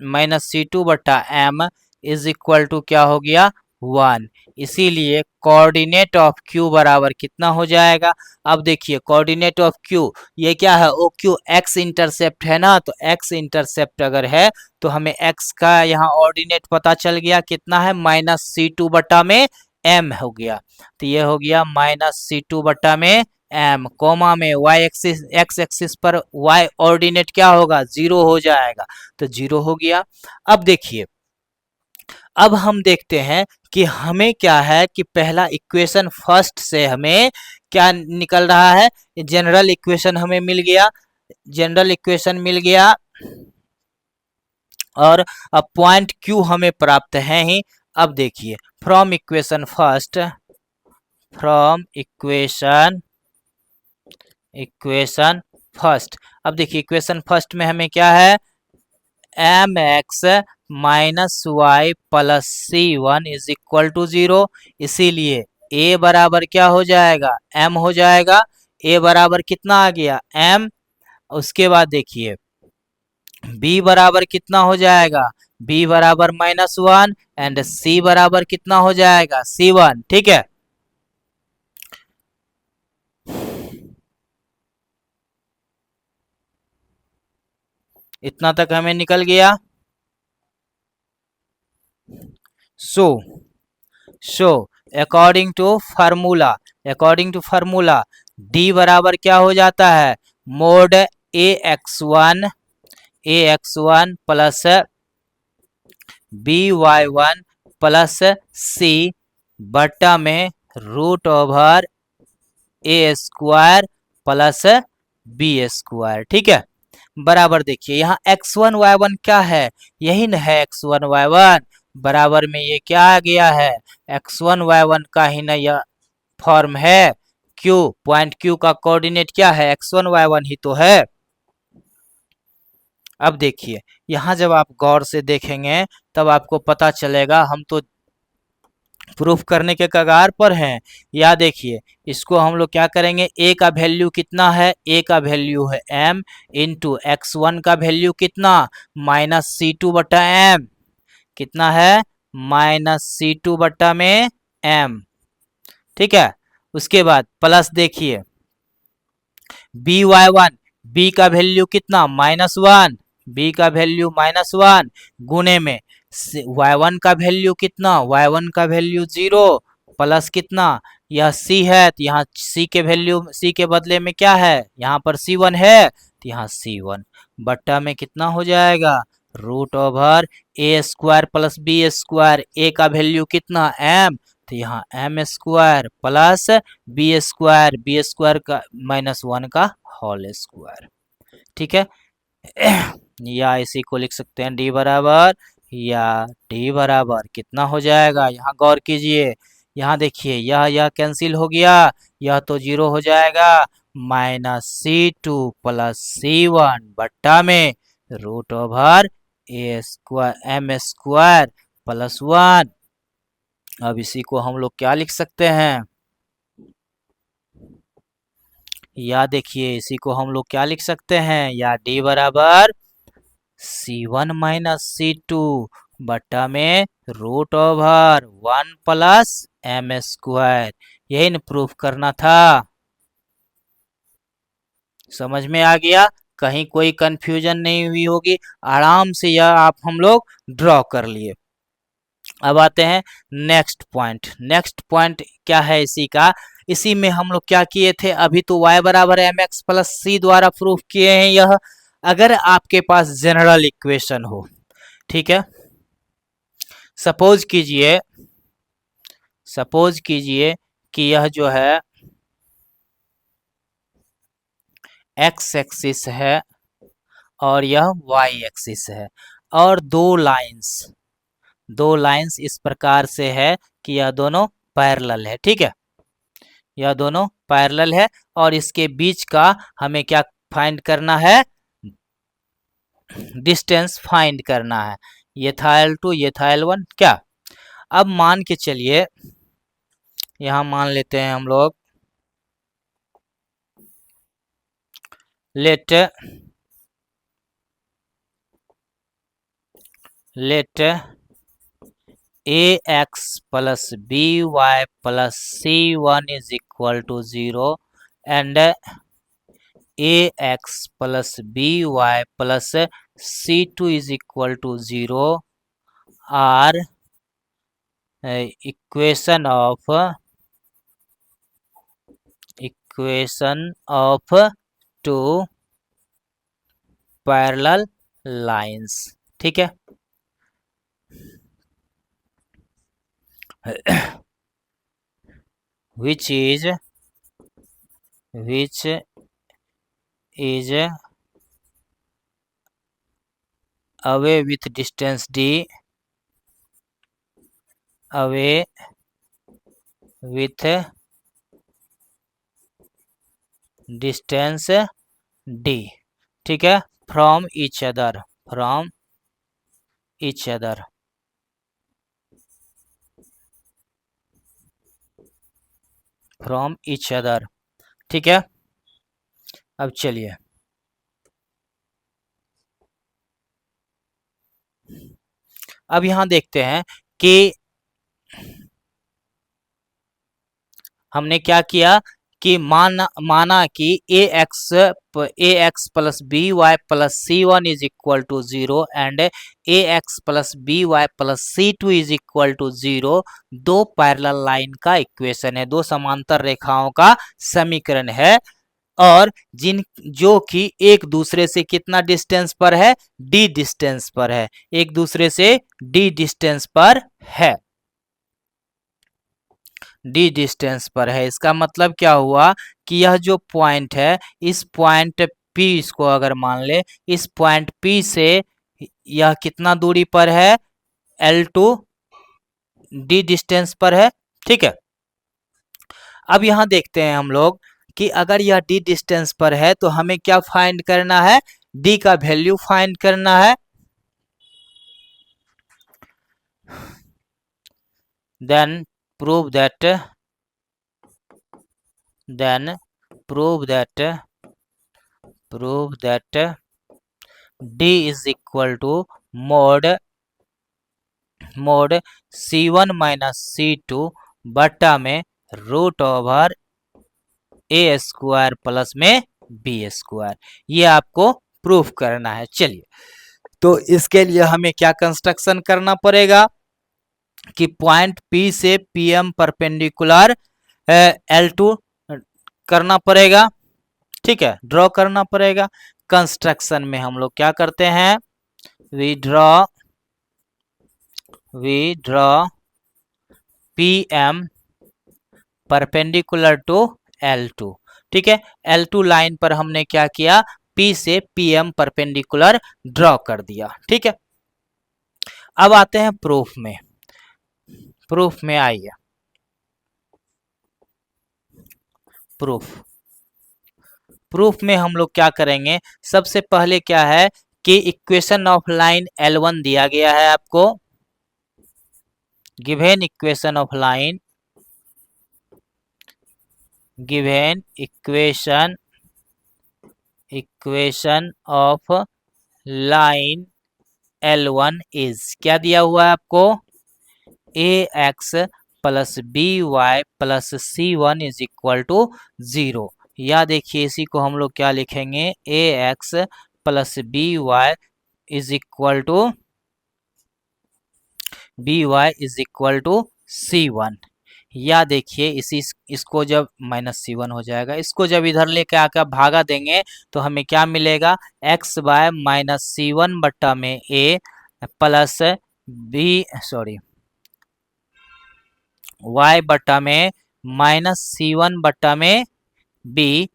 माइनस C2 बटा m इज इक्वल टू क्या हो गया, 1। इसीलिए कोऑर्डिनेट ऑफ Q बराबर कितना हो जाएगा, अब देखिए कोऑर्डिनेट ऑफ Q, ये क्या है, ओ Q x इंटरसेप्ट है ना, तो x इंटरसेप्ट अगर है तो हमें x का यहाँ ऑर्डिनेट पता चल गया, कितना है, माइनस C2 बटा में m हो गया। तो ये हो गया माइनस C2 बटा में m, कोमा में y एक्सिस, x एक्सिस पर y ऑर्डिनेट क्या होगा, 0 हो जाएगा, तो 0 हो गया। अब देखिए, अब हम देखते हैं कि हमें क्या है, कि पहला इक्वेशन फर्स्ट से हमें क्या निकल रहा है, जनरल इक्वेशन हमें मिल गया, जनरल इक्वेशन मिल गया, और अब पॉइंट Q हमें प्राप्त है ही। अब देखिए, फ्रॉम इक्वेशन फर्स्ट, अब देखिए इक्वेशन फर्स्ट में हमें क्या है, m x minus y plus C1 is equal to 0, इसीलिए a बराबर क्या हो जाएगा, m हो जाएगा। a बराबर कितना आ गया, m। उसके बाद देखिए b बराबर कितना हो जाएगा, b बराबर -1, एंड c बराबर कितना हो जाएगा, C1, ठीक है। इतना तक हमें निकल गया। So according to formula d बराबर क्या हो जाता है, mod a x1 plus b y1 plus c बट्टा में root over a square plus b square. ठीक है, बराबर देखिए यहाँ x1 y1 क्या है, यही न है x1 y1, बराबर में ये क्या आ गया है, x1 y1 का ही न यह फॉर्म है। q पॉइंट q का कोऑर्डिनेट क्या है, x1 y1 ही तो है। अब देखिए यहाँ जब आप गौर से देखेंगे तब आपको पता चलेगा, हम तो प्रूफ करने के कगार पर हैं। या देखिए इसको हम लोग क्या करेंगे, a का वैल्यू कितना है, a का वैल्यू है m इंटू x1 का वैल्यू कितना, -c2/m, कितना है -c2/में m। ठीक है, उसके बाद प्लस देखिए by1, b का वैल्यू कितना -1, b का वैल्यू -1 गुणे में y1 का वैल्यू कितना, y1 का वैल्यू 0 प्लस कितना, यह c है तो यहाँ c के वैल्यू, c के बदले में क्या है, यहाँ पर c1 है तो यहाँ c1 बट्टा में कितना हो जाएगा, root over a square plus b square, a का वैल्यू कितना m तो यहाँ m square plus b square का -1 का होल स्क्वायर। ठीक है, या इसी को लिख सकते हैं d बराबर, या d बराबर कितना हो जाएगा, यहाँ गौर कीजिए, यहाँ देखिए यह कैंसिल हो गया, यह तो 0 हो जाएगा, -c2 प्लस c1 बट्टा में root over a square m square plus 1। अब इसी को हम लोग क्या लिख सकते हैं, या देखिए इसी को हम लोग क्या लिख सकते हैं, या d बराबर c1 माइनस c2 बट्टा में root over 1 plus m square, यही न प्रूफ करना था। समझ में आ गया, कहीं कोई कंफ्यूजन नहीं हुई होगी, आराम से यह आप हम लोग ड्रॉ कर लिए। अब आते हैं नेक्स्ट पॉइंट। नेक्स्ट पॉइंट क्या है इसी का, इसी में हम लोग क्या किए थे, अभी तो y बराबर mx प्लस सी द्वारा प्रूफ किए हैं यह, अगर आपके पास जनरल इक्वेशन हो। ठीक है, सपोज कीजिए कि यह जो है x एक्सिस है और यह y एक्सिस है, और दो लाइंस इस प्रकार से है कि यह दोनों पैरेलल है। ठीक है, यह दोनों पैरेलल है और इसके बीच का हमें क्या फाइंड करना है, डिस्टेंस फाइंड करना है, एथाइल टू एथाइल 1 क्या। अब मान के चलिए, यहां मान लेते हैं हम लोग, let ax plus by plus c1 is equal to 0 and ax plus by plus c2 is equal to 0 are equation of two parallel lines. ठीक है, which is away with distance d, away with distance d। ठीक है, from each other ठीक है, अब चलिए अब यहां देखते हैं कि हमने क्या किया कि माना कि ax plus by plus c1 is equal to 0 and ax plus by plus c2 is equal to 0 दो पैरेलल लाइन का इक्वेशन है, दो समांतर रेखाओं का समीकरण है, और जो कि एक दूसरे से कितना डिस्टेंस पर है, d डिस्टेंस पर है, एक दूसरे से d डिस्टेंस पर है। डी डिस्टेंस पर है। इसका मतलब क्या हुआ कि यह जो पॉइंट है, इस पॉइंट P इसको अगर मान ले, इस पॉइंट P से यह कितना दूरी पर है, L2 डी डिस्टेंस पर है। ठीक है, अब यहां देखते हैं हम लोग कि अगर यह डी डिस्टेंस पर है तो हमें क्या फाइंड करना है, डी का वैल्यू फाइंड करना है। then prove that then prove that d is equal to mod c1 minus c2 बट्टा में root over a square plus में बी स्क्वायर। ये आपको प्रूफ करना है। चलिए, तो इसके लिए हमें क्या कंस्ट्रक्शन करना पड़ेगा कि पॉइंट P से PM परपेंडिकुलर L2 करना पड़ेगा। ठीक है, ड्रॉ करना पड़ेगा। कंस्ट्रक्शन में हम लोग क्या करते हैं, we draw PM perpendicular to L2। ठीक है, L2 लाइन पर हमने क्या किया, P से PM परपेंडिकुलर ड्रॉ कर दिया। ठीक है, अब आते हैं प्रूफ में। प्रूफ में आइए, प्रूफ में हम लोग क्या करेंगे, सबसे पहले क्या है कि इक्वेशन ऑफ लाइन L1 दिया गया है आपको, given equation of line, given equation of line L1 is, क्या दिया हुआ है आपको, ax plus b y plus C1 is equal to 0। या देखिए इसी को हम लोग क्या लिखेंगे, ax plus b y is equal to C1। या देखिए इसको जब -C1 हो जाएगा, इसको जब इधर लेके आकर भागा देंगे तो हमें क्या मिलेगा, x बाय -C1 बट्टा में a प्लस y बट्टा में -C1 बट्टा में b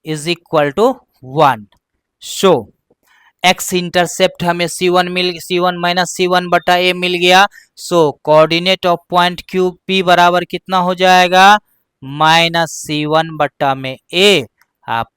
is equal to 1। So x intercept हमें C1 माइनस C1 बटा a मिल गया। So coordinate of point Q P बराबर कितना हो जाएगा, -C1 बटा में a आप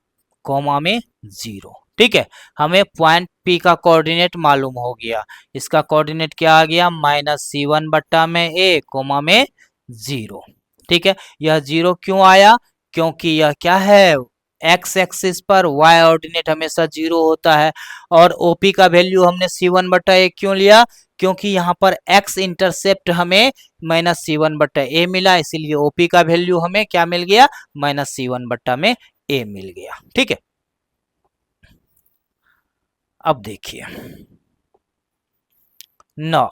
कोमा में 0। ठीक है, हमें पॉइंट P का कोऑर्डिनेट मालूम हो गया। इसका कोऑर्डिनेट क्या आ गया, -C1 बट्टा में a कोमा में 0। ठीक है, यह 0 क्यों आया, क्योंकि यह क्या है, x एक्सिस पर y ऑर्डिनेट हमेशा 0 होता है। और OP का वैल्यू हमने C1 बट्टा a क्यों लिया, क्योंकि यहाँ पर x इंटरसेप्ट हमें -C1 बट्टा a मिला, इसीलिए OP का वैल्यू हमें क्या मिल गया, -C1 बट्टा में a मिल गया। ठीक है, अब देखिए, no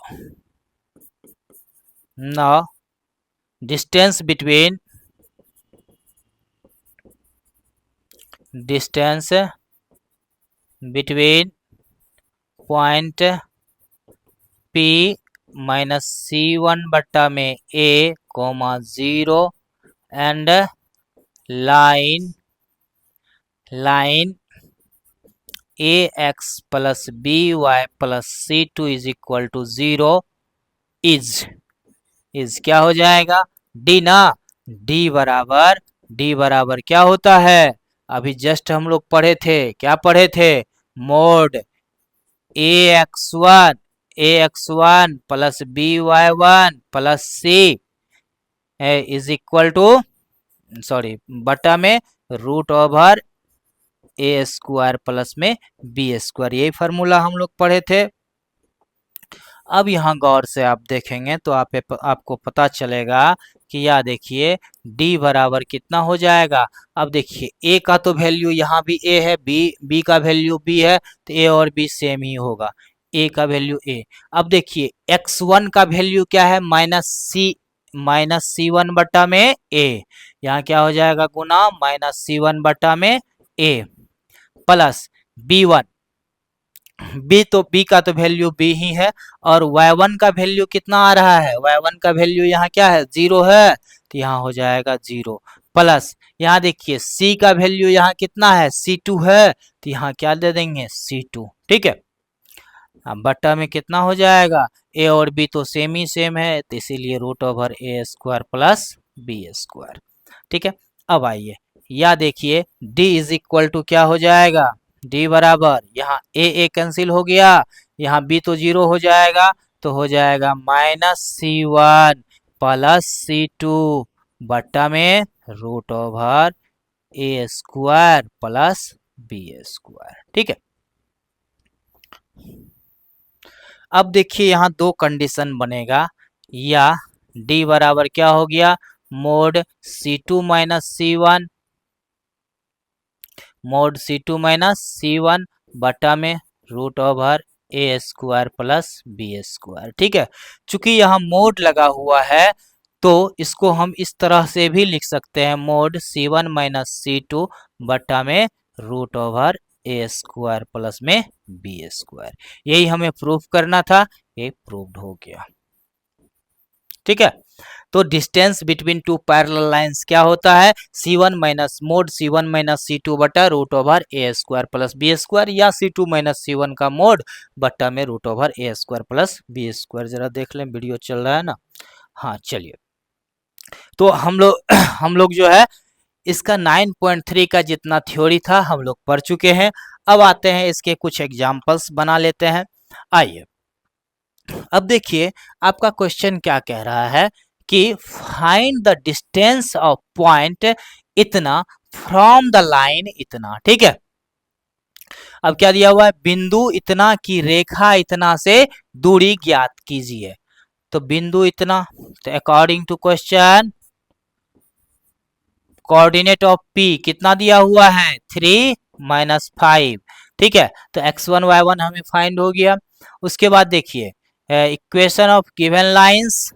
distance between point P minus C1 बट्टा में a comma 0 and line ax plus by plus C2 is equal to 0 is क्या हो जाएगा, d ना, d बराबर क्या होता है, अभी जस्ट हम लोग पढ़े थे, क्या पढ़े थे, mod ax1 plus by1 plus c is equal to बटा में root over a square plus में बी स्क्वायर, यही फार्मूला हम लोग पढ़े थे। अब यहाँ गौर से आप देखेंगे तो आपको पता चलेगा कि यह देखिए d बराबर कितना हो जाएगा। अब देखिए a का तो वैल्यू यहाँ भी a है, b का वैल्यू b है, तो a और b सेम ही होगा, a का वैल्यू a। अब देखिए x1 का वैल्यू क्या है, -C1 बटा में a, यहाँ क्या हो जाएगा गुना -C1 बटा में a प्लस b1, b का तो वैल्यू b ही है, और y1 का वैल्यू कितना आ रहा है, y1 का वैल्यू यहाँ क्या है, 0 है, तो यहाँ हो जाएगा 0 प्लस यहाँ देखिए c का वैल्यू यहाँ कितना है C2 है, तो यहाँ क्या दे देंगे C2। ठीक है, अब बट्टा में कितना हो जाएगा, a और b तो सेम ही सेम है, तो इसीलिए root over a square plus b square. ठीक है, अब आइए या देखिए d इज इक्वल टू क्या हो जाएगा, d बराबर यहाँ a कैंसिल हो गया, यहाँ b तो 0 हो जाएगा, तो हो जाएगा -c1 प्लस C2 बट्टा में root over a square plus b square. ठीक है, अब देखिए यहाँ दो कंडीशन बनेगा, या d बराबर क्या हो गया, mode C2 minus C1 mode C2 minus C1 बटा में root over a square plus b square. ठीक है, चूंकि यहाँ मोड लगा हुआ है तो इसको हम इस तरह से भी लिख सकते हैं, मोड C1 माइनस C2 बटा में root over a square plus में बी स्क्वायर। यही हमें प्रूफ करना था, ये प्रूव्ड हो गया। ठीक है, तो distance between two parallel lines क्या होता है, C1 minus mode C1 minus C2 बटा root over a square plus b square, या C2 माइनस C1 का मोड बटा में root over a square plus b square. जरा देख लें, वीडियो चल रहा है ना। हाँ चलिए, तो हम लोग जो है इसका 9.3 का जितना थ्योरी था हम लोग पढ़ चुके हैं। अब आते हैं इसके कुछ एग्जाम्पल्स बना लेते हैं। आइए, अब देखिए आपका क्वेश्चन क्या कह रहा है कि find the distance of point इतना फ्रॉम द लाइन इतना। ठीक है, अब क्या दिया हुआ है, बिंदु इतना की रेखा इतना से दूरी ज्ञात कीजिए। तो बिंदु इतना, तो according to question coordinate of P कितना दिया हुआ है 3 माइनस 5। ठीक है, तो x1 y1 हमें फाइंड हो गया। उसके बाद देखिए equation of given lines,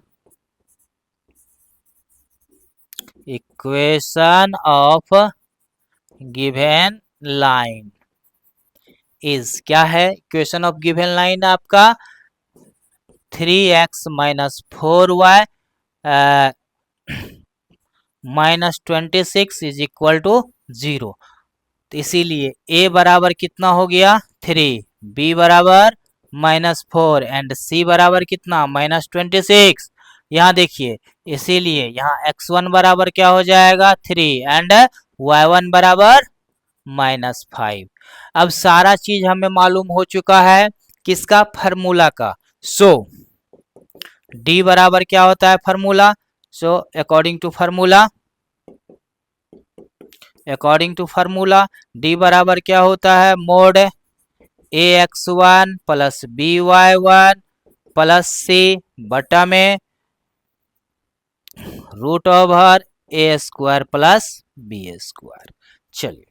equation of given line is क्या है, इक्वेशन ऑफ गिवन लाइन आपका 3x minus 4y minus 26 is equal to 0। तो इसीलिए a बराबर कितना हो गया 3, b बराबर -4 एंड c बराबर कितना -26। यहाँ देखिए, इसीलिए यहाँ x1 बराबर क्या हो जाएगा 3 एंड y1 बराबर -5। अब सारा चीज हमें मालूम हो चुका है किसका, फार्मूला का। सो d बराबर क्या होता है formula, so according to formula d बराबर क्या होता है, mode ax1 plus by1 plus c बटा में root over a square plus b square. चलिए,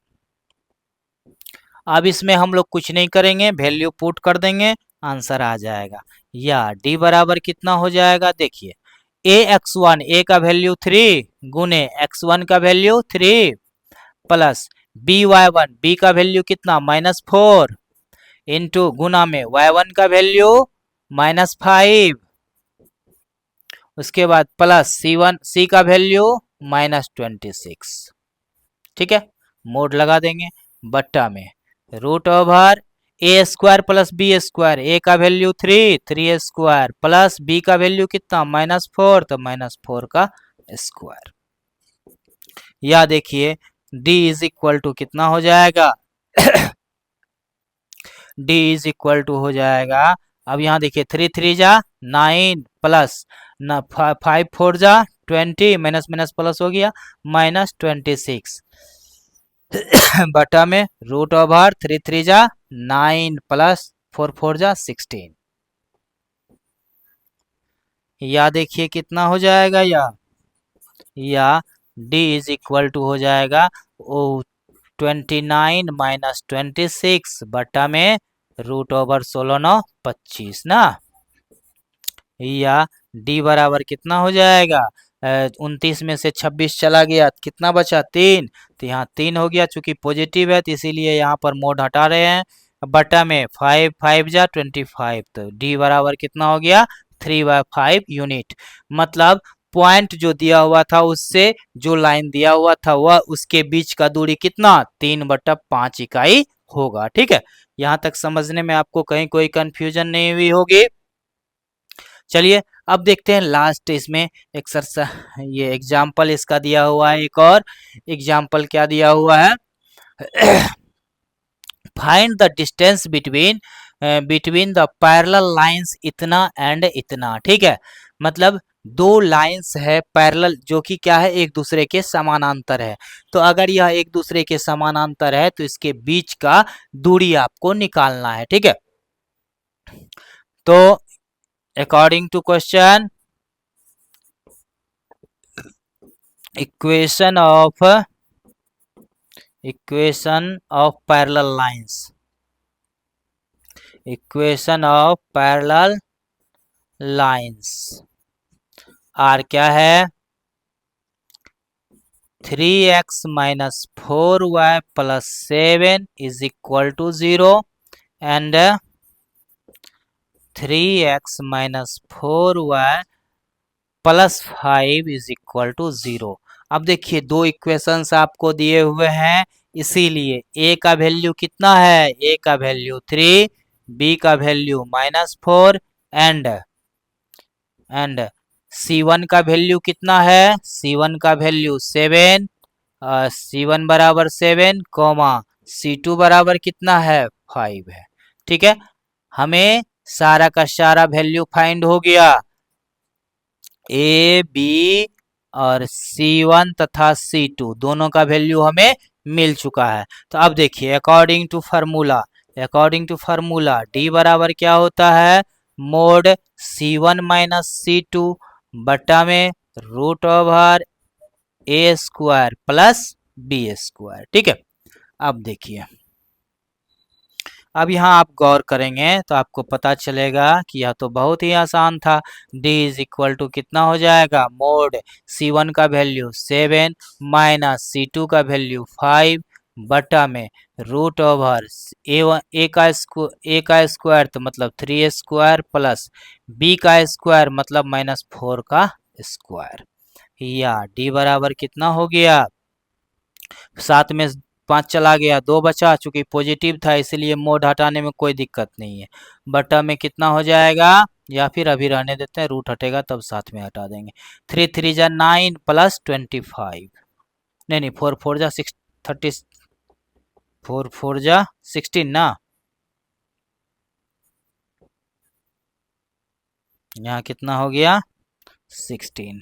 अब इसमें हम लोग कुछ नहीं करेंगे, वैल्यू पुट कर देंगे, आंसर आ जाएगा। या d बराबर कितना हो जाएगा, देखिए ax1 a का वैल्यू 3 गुने x1 का वैल्यू 3 प्लस by1 b का वैल्यू कितना -4 इंटू गुना में y1 का वैल्यू -5, उसके बाद प्लस c का वैल्यू -26। ठीक है, मोड लगा देंगे, बट्टा में root over a square plus b square, a का वैल्यू 3 स्क्वायर प्लस बी का वैल्यू कितना -4, तो -4 का स्क्वायर। या देखिए d इज इक्वल टू कितना हो जाएगा d इज इक्वल टू हो जाएगा, अब यहाँ देखिए 3 3 जा 9 प्लस 5 4 जा 20 माइनस माइनस प्लस हो गया -26 बटा में रूट ओवर 3 3 जा 9 प्लस 4 4 जा 16। या देखिए कितना हो जाएगा, या d इज इक्वल टू हो जाएगा 29 माइनस 26 बटा में रूट ओवर 16 9 25 ना। या d बराबर कितना हो जाएगा, 29 में से 26 चला गया, कितना बचा 3, तो यहाँ 3 हो गया, चूंकि पॉजिटिव है तो इसीलिए यहाँ पर मोड हटा रहे हैं, बटा में 5 5 जा 25, तो d बराबर कितना हो गया 3/5 यूनिट। मतलब पॉइंट जो दिया हुआ था उससे जो लाइन दिया हुआ था वह उसके बीच का दूरी कितना 3/5 इकाई होगा। ठीक है, यहाँ तक समझने में आपको कहीं कोई कंफ्यूजन नहीं हुई होगी। चलिए अब देखते हैं लास्ट इसमें एक्सरसाइज, ये एग्जाम्पल इसका दिया हुआ है। एक और एग्जाम्पल क्या दिया हुआ है, find the distance between the parallel lines इतना एंड इतना। ठीक है, मतलब दो लाइंस है पैरेलल जो कि क्या है एक दूसरे के समानांतर है। तो अगर यह एक दूसरे के समानांतर है तो इसके बीच का दूरी आपको निकालना है। ठीक है, तो according to question, equation of parallel lines, equation of parallel lines are क्या है, 3x minus 4y plus 7 is equal to 0 and 3x minus 4y plus 5 is equal to 0। अब देखिए दो इक्वेशंस आपको दिए हुए हैं, इसीलिए a का वैल्यू कितना है, a का वैल्यू 3, b का वैल्यू -4 एंड C1 का वैल्यू कितना है, C1 का वैल्यू 7, C1 बराबर 7 कॉमा C2 बराबर कितना है 5 है। ठीक है, हमें सारा का सारा वैल्यू फाइंड हो गया, ए बी और C1 तथा C2 दोनों का वैल्यू हमें मिल चुका है। तो अब देखिए अकॉर्डिंग टू फार्मूला D बराबर क्या होता है, मोड C1 माइनस C2 बट्टा में root over a square plus b square. ठीक है, अब देखिए, अब यहाँ आप गौर करेंगे तो आपको पता चलेगा कि यह तो बहुत ही आसान था। D इज इक्वल टू कितना हो जाएगा, मोड C1 का वैल्यू 7 माइनस C2 का वैल्यू 5 बटा में रूट ओवर ए का स्क्वायर तो मतलब 3 स्क्वायर प्लस बी का स्क्वायर मतलब -4 का स्क्वायर, या D बराबर कितना हो गया, 7 में 5 चला गया, 2 बचा, चूंकि पॉजिटिव था इसलिए मोड हटाने में कोई दिक्कत नहीं है। बटा में कितना हो जाएगा, या फिर अभी रहने देते हैं, रूट हटेगा तब साथ में हटा देंगे। 3 3 जा 9 प्लस 25, नहीं 4 4 जा 6 30, 4 4 जा 16 ना, यहाँ कितना हो गया 16,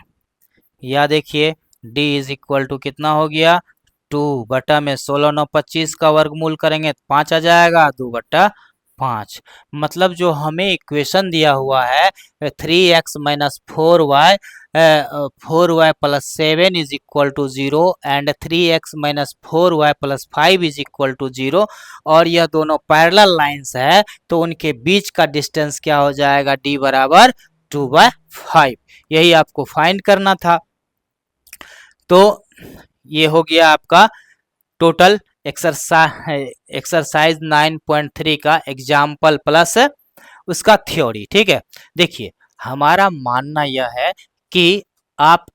या देखिए D इज इक्वल टू कितना हो गया 2 बटा में 16 9 25 का वर्गमूल करेंगे तो 5 आ जाएगा, 2/5। मतलब जो हमें इक्वेशन दिया हुआ है 3x minus 4y plus 7 is equal to 0 and 3x minus 4y plus 5 is equal to 0, और यह दोनों पैरेलल लाइंस है तो उनके बीच का डिस्टेंस क्या हो जाएगा, D बराबर 2/5। यही आपको फाइंड करना था। तो ये हो गया आपका टोटल एक्सरसाइज 9.3 का एग्जाम्पल प्लस उसका थ्योरी। ठीक है, देखिए हमारा मानना यह है कि आप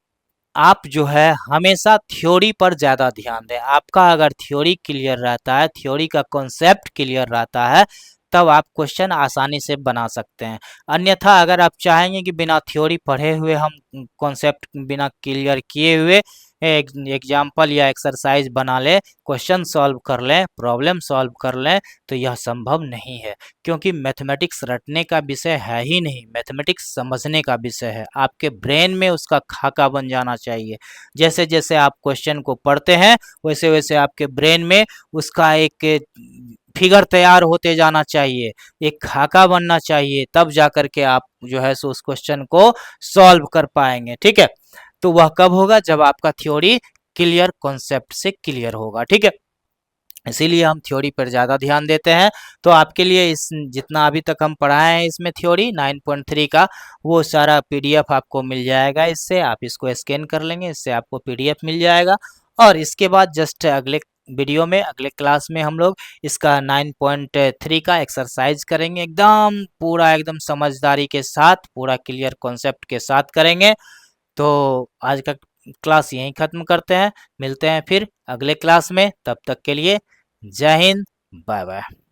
जो है हमेशा थ्योरी पर ज़्यादा ध्यान दें। आपका अगर थ्योरी क्लियर रहता है, थ्योरी का कॉन्सेप्ट क्लियर रहता है, तब आप क्वेश्चन आसानी से बना सकते हैं। अन्यथा अगर आप चाहेंगे कि बिना थ्योरी पढ़े हुए हम कॉन्सेप्ट बिना क्लियर किए हुए एग्जाम्पल या एक्सरसाइज बना ले, क्वेश्चन सॉल्व कर लें, प्रॉब्लम सॉल्व कर लें, तो यह संभव नहीं है। क्योंकि मैथमेटिक्स रटने का विषय है ही नहीं, मैथमेटिक्स समझने का विषय है। आपके ब्रेन में उसका खाका बन जाना चाहिए। जैसे जैसे आप क्वेश्चन को पढ़ते हैं वैसे वैसे आपके ब्रेन में उसका एक फिगर तैयार होते जाना चाहिए, एक खाका बनना चाहिए, तब जाकर के आप जो है सो उस क्वेश्चन को सॉल्व कर पाएंगे। ठीक है, तो वह कब होगा, जब आपका थ्योरी क्लियर कॉन्सेप्ट से क्लियर होगा। ठीक है, इसीलिए हम थ्योरी पर ज़्यादा ध्यान देते हैं। तो आपके लिए इस जितना अभी तक हम पढ़ाए हैं इसमें थ्योरी 9.3 का, वो सारा पीडीएफ आपको मिल जाएगा। इससे आप इसको स्कैन कर लेंगे, इससे आपको पीडीएफ मिल जाएगा। और इसके बाद जस्ट अगले वीडियो में, अगले क्लास में हम लोग इसका 9.3 का एक्सरसाइज करेंगे, एकदम पूरा एकदम समझदारी के साथ, पूरा क्लियर कॉन्सेप्ट के साथ करेंगे। तो आज का क्लास यहीं ख़त्म करते हैं, मिलते हैं फिर अगले क्लास में, तब तक के लिए जय हिंद, बाय बाय।